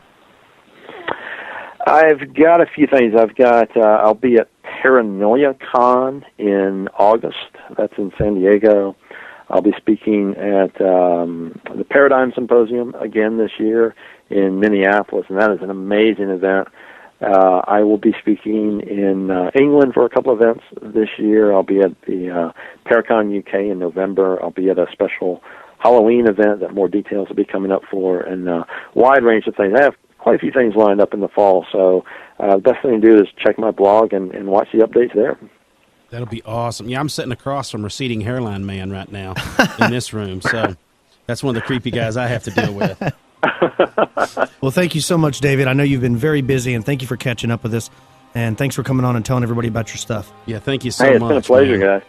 I've got a few things. I'll be at Paranoia Con in August. That's in San Diego. I'll be speaking at the Paradigm Symposium again this year in Minneapolis, and that is an amazing event. I will be speaking in England for a couple of events this year. I'll be at the Paracon UK in November. I'll be at a special Halloween event that more details will be coming up for, and a wide range of things. I have quite a few things lined up in the fall, so the best thing to do is check my blog and watch the updates there. That'll be awesome. Yeah, I'm sitting across from Receding Hairline Man right now in this room, so that's one of the creepy guys I have to deal with. Well, thank you so much, David. I know you've been very busy, and thank you for catching up with us, and thanks for coming on and telling everybody about your stuff. Yeah, thank you so much. Hey, it's much, been a pleasure, man. guys.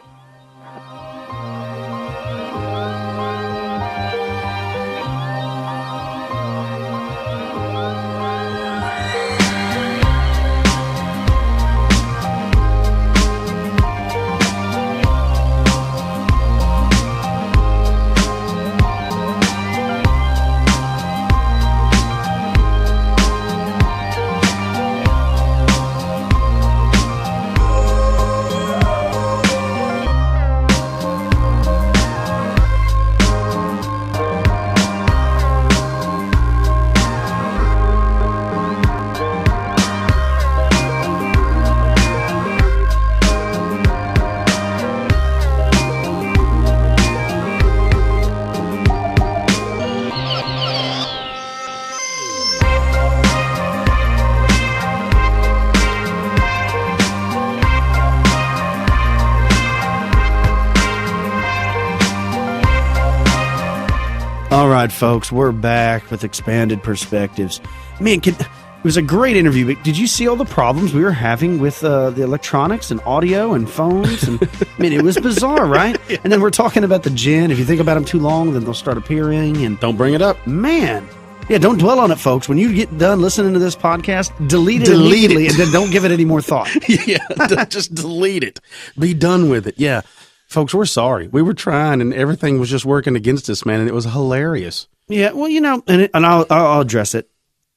All right, folks, we're back with Expanded Perspectives. Man, it was a great interview, but did you see all the problems we were having with the electronics and audio and phones? And I mean, it was bizarre, right? Yeah. And then we're talking about the jinn. If you think about them too long, then they'll start appearing. And don't bring it up. Man. Yeah, don't dwell on it, folks. When you get done listening to this podcast, delete it immediately and then don't give it any more thought. Yeah, just delete it. Be done with it. Yeah. Folks, we're sorry. We were trying, and everything was just working against us, man, and it was hilarious. Yeah, well, you know, and I'll address it.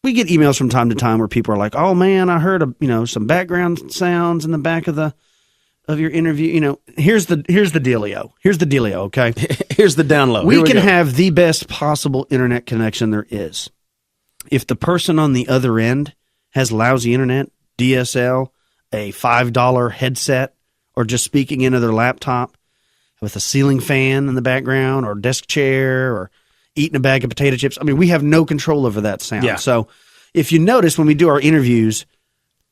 We get emails from time to time where people are like, "Oh man, I heard some background sounds in the back of your interview." You know, here's the dealio. Here's the dealio. Okay, here's the download. We can have the best possible internet connection there is. If the person on the other end has lousy internet, DSL, a $5 headset, or just speaking into their laptop with a ceiling fan in the background or desk chair or eating a bag of potato chips. I mean, we have no control over that sound. Yeah. So if you notice when we do our interviews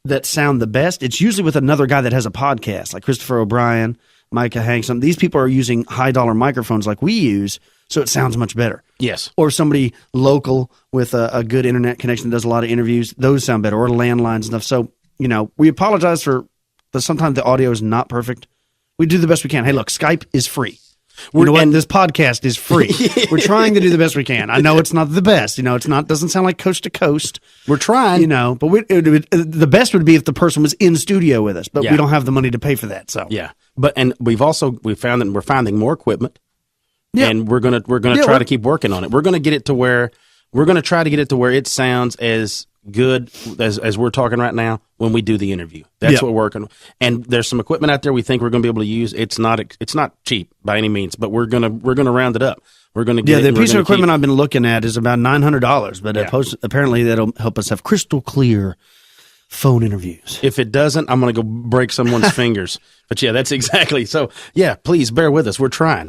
that sound the best, it's usually with another guy that has a podcast, like Christopher O'Brien, Micah Hanks. These people are using high-dollar microphones like we use, so it sounds much better. Yes. Or somebody local with a good internet connection that does a lot of interviews. Those sound better, or landlines and stuff. So, we apologize for sometimes the audio is not perfect. We do the best we can. Hey, look, Skype is free. And this podcast is free. We're trying to do the best we can. I know it's not the best. Doesn't sound like coast to coast. We're trying. But the best would be if the person was in studio with us, but we don't have the money to pay for that. So yeah, and we found that we're finding more equipment. Yeah. And we're gonna try to keep working on it. We're gonna try to get it to where it sounds as good as we're talking right now when we do the interview. That's what we're working on. And there's some equipment out there we think we're going to be able to use. It's not cheap by any means, but we're gonna round it up. We're going to get the piece of equipment I've been looking at is about $900, but apparently that'll help us have crystal clear phone interviews. If it doesn't, I'm going to go break someone's fingers. But yeah, that's exactly. So yeah, please bear with us. We're trying.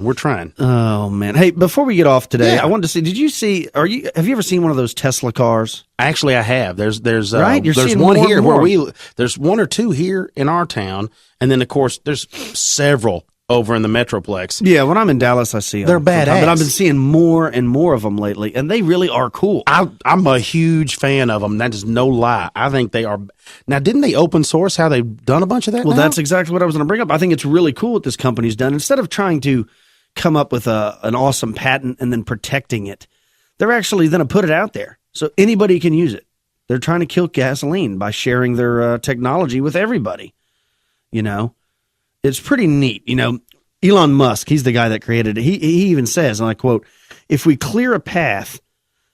Oh man. Hey, before we get off today, I wanted to see, have you ever seen one of those Tesla cars? Actually, I have. There's right? There's one here where there's one or two here in our town. And then of course there's several over in the Metroplex. Yeah, when I'm in Dallas, I see them. They're badass. But I've been seeing more and more of them lately, and they really are cool. I'm a huge fan of them. That is no lie. I think they are. Now, didn't they open source how they've done a bunch of that? Well, now? that's exactly what I was going to bring up. I think it's really cool what this company's done. Instead of trying to come up with an awesome patent and then protecting it, they're actually going to put it out there so anybody can use it. They're trying to kill gasoline by sharing their technology with everybody. You know, it's pretty neat. You know, Elon Musk, he's the guy that created it. He even says, and I quote, "If we clear a path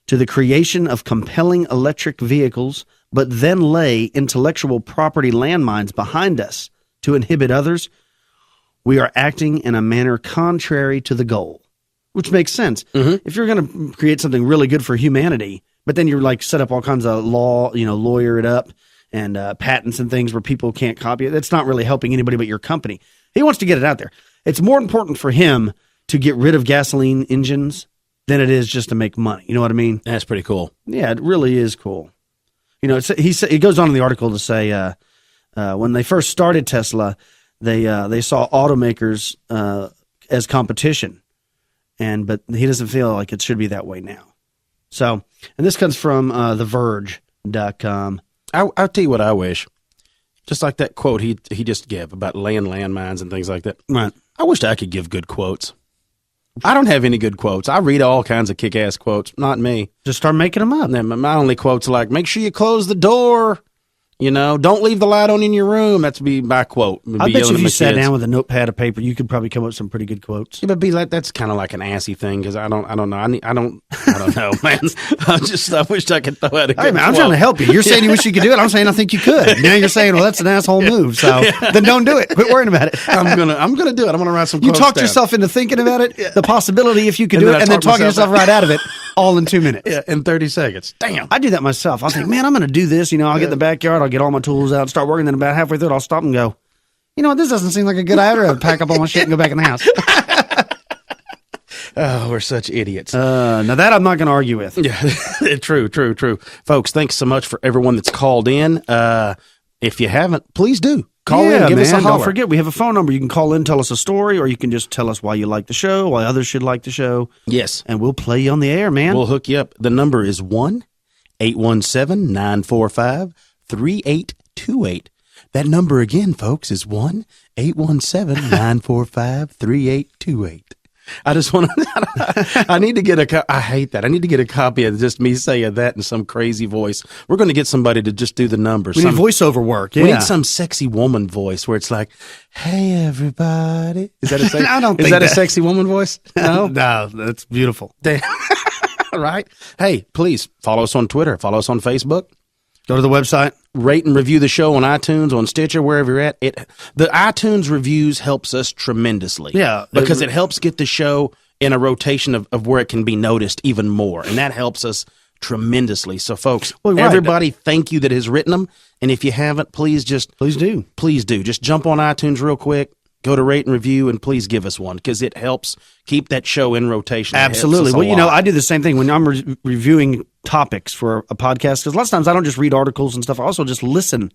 to the creation of compelling electric vehicles, but then lay intellectual property landmines behind us to inhibit others, we are acting in a manner contrary to the goal." Which makes sense. Mm-hmm. If you're going to create something really good for humanity, but then you're like set up all kinds of lawyer it up and patents and things where people can't copy it, that's not really helping anybody but your company. He wants to get it out there. It's more important for him to get rid of gasoline engines than it is just to make money. You know what I mean? That's pretty cool. Yeah, it really is cool. You know, it goes on in the article to say when they first started Tesla, they saw automakers as competition, but he doesn't feel like it should be that way now. So, and this comes from TheVerge.com. I'll tell you what I wish. Just like that quote he just gave about laying landmines and things like that. Right. I wish I could give good quotes. I don't have any good quotes. I read all kinds of kick-ass quotes. Not me. Just start making them up. And my only quotes are like, make sure you close the door. You know, don't leave the light on in your room. That's be my quote. I bet you if you sat down with a notepad of paper, you could probably come up with some pretty good quotes. Yeah, but that's kind of like an assy thing because I don't know. I don't know, man. I wish I could throw out a good Hey, man, I'm quote. trying to help you. You're saying you wish you could do it. I'm saying I think you could. Now you're saying, well, that's an asshole move. So then don't do it. Quit worrying about it. I'm gonna do it. I'm gonna write some. You quotes talked down. yourself into thinking about it, the possibility if you could And do then it, and then talking yourself right out of it, all in 2 minutes. Yeah, in 30 seconds. Damn. I do that myself. I'll think, man, I'm going to do this. You know, I'll get in the backyard, I'll get all my tools out, start working. Then about halfway through it, I'll stop and go, you know what, this doesn't seem like a good idea. I'll pack up all my shit and go back in the house. Oh, we're such idiots. Now that I'm not going to argue with. Yeah, true. Folks, thanks so much for everyone that's called in. If you haven't, please do. Call in, give us a holler. Don't forget, we have a phone number. You can call in, tell us a story, or you can just tell us why you like the show, why others should like the show. Yes. And we'll play you on the air, man. We'll hook you up. The number is 1-817-945-3828. That number again, folks, is 1-817-945-3828. I just want to, I need to get I hate that. I need to get a copy of just me saying that in some crazy voice. We're going to get somebody to just do the numbers. We need voiceover work. Yeah. We need some sexy woman voice where it's like, hey, everybody. Is that a sexy, I don't think is that a sexy woman voice? No? No, that's beautiful. Right? Hey, please follow us on Twitter. Follow us on Facebook. Go to the website. Rate and review the show on iTunes, on Stitcher, wherever you're at. The iTunes reviews helps us tremendously. Yeah. Because it helps get the show in a rotation of where it can be noticed even more. And that helps us tremendously. So, folks, everybody, thank you that has written them. And if you haven't, please do. Just jump on iTunes real quick. Go to rate and review and please give us one because it helps keep that show in rotation. Absolutely. Well, you know, I do the same thing when I'm reviewing topics for a podcast because lots of times I don't just read articles and stuff. I also just listen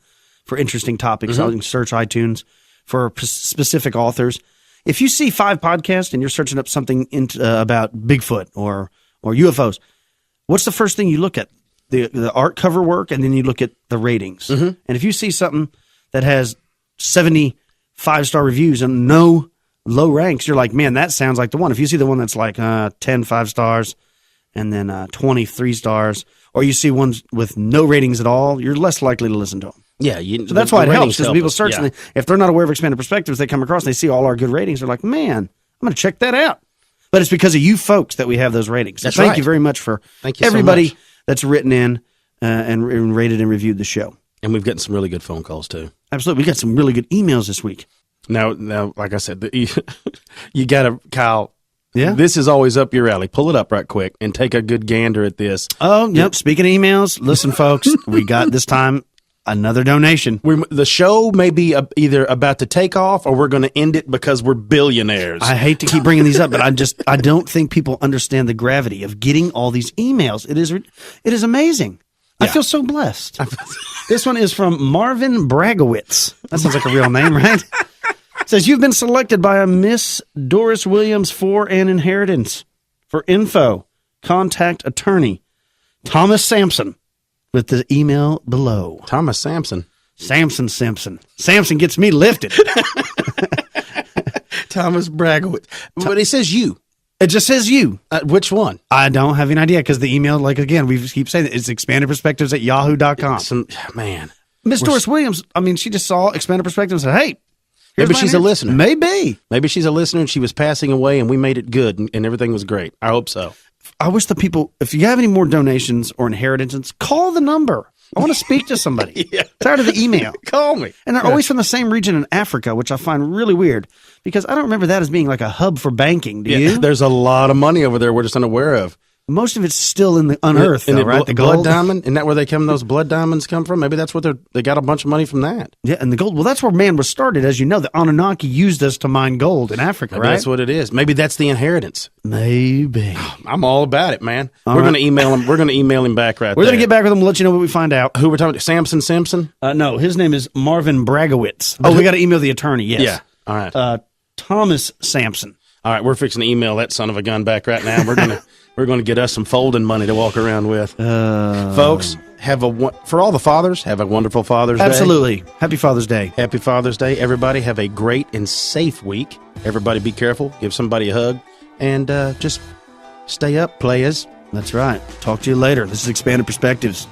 for interesting topics. I'll search iTunes for specific authors. If you see 5 podcasts and you're searching up something about Bigfoot or UFOs, what's the first thing you look at? The art cover work, and then you look at the ratings. And if you see something that has 70 5-star reviews and no low ranks, you're like, man, that sounds like the one. If you see the one that's like 10 5 stars and then 23 stars, or you see ones with no ratings at all, you're less likely to listen to them. Yeah. So that's why it helps, because people search, and if they're not aware of Expanded Perspectives, they come across and they see all our good ratings. They're like, man, I'm going to check that out. But it's because of you folks that we have those ratings. So thank you very much for everybody that's written in and rated and reviewed the show. And we've gotten some really good phone calls, too. Absolutely. We got some really good emails this week. Now, like I said, you got to, Kyle, Yeah. This is always up your alley. Pull it up right quick and take a good gander at this. Oh, yep. Speaking of emails, listen, folks, we got this time another donation. The show may be either about to take off or we're going to end it because we're billionaires. I hate to keep bringing these up, but I don't think people understand the gravity of getting all these emails. It is amazing. Yeah. I feel so blessed. This one is from Marvin Bragowitz. That sounds like a real name, right? Says you've been selected by a Miss Doris Williams for an inheritance. For info, contact attorney Thomas Sampson with the email below. Thomas Sampson. Samson Simpson. Samson gets me lifted. Thomas Bragowitz. But it says you. It just says you. Which one? I don't have any idea because the email, like again, we keep saying it's expandedperspectives@yahoo.com. Man. Miss Doris Williams, I mean, she just saw Expanded Perspectives and said, hey, maybe she's a listener. Maybe. Maybe she's a listener and she was passing away and we made it good and everything was great. I hope so. I wish the people, if you have any more donations or inheritances, call the number. I want to speak to somebody. Tired of the email. Call me. And they're always from the same region in Africa, which I find really weird because I don't remember that as being like a hub for banking. Do you? There's a lot of money over there we're just unaware of. Most of it's still in the unearthed, though, right? The blood diamond? Isn't that where those blood diamonds come from? Maybe that's what they got a bunch of money from that. Yeah, and the gold. Well, that's where man was started. As you know, the Anunnaki used us to mine gold in Africa, Maybe right? that's what it is. Maybe that's the inheritance. Maybe. I'm all about it, man. We're going to email him. We're going to email him back We're going to get back with him and let you know what we find out. Who we're talking to? Samson Simpson? No, his name is Marvin Bragowitz. Oh, we got to email the attorney, yes. Yeah. All right. Thomas Sampson. All right, we're fixing to email that son of a gun back right now. We're going to get us some folding money to walk around with. Folks, for all the fathers, have a wonderful Father's Day. Absolutely. Happy Father's Day. Happy Father's Day. Everybody have a great and safe week. Everybody be careful. Give somebody a hug. And just stay up, players. That's right. Talk to you later. This is Expanded Perspectives.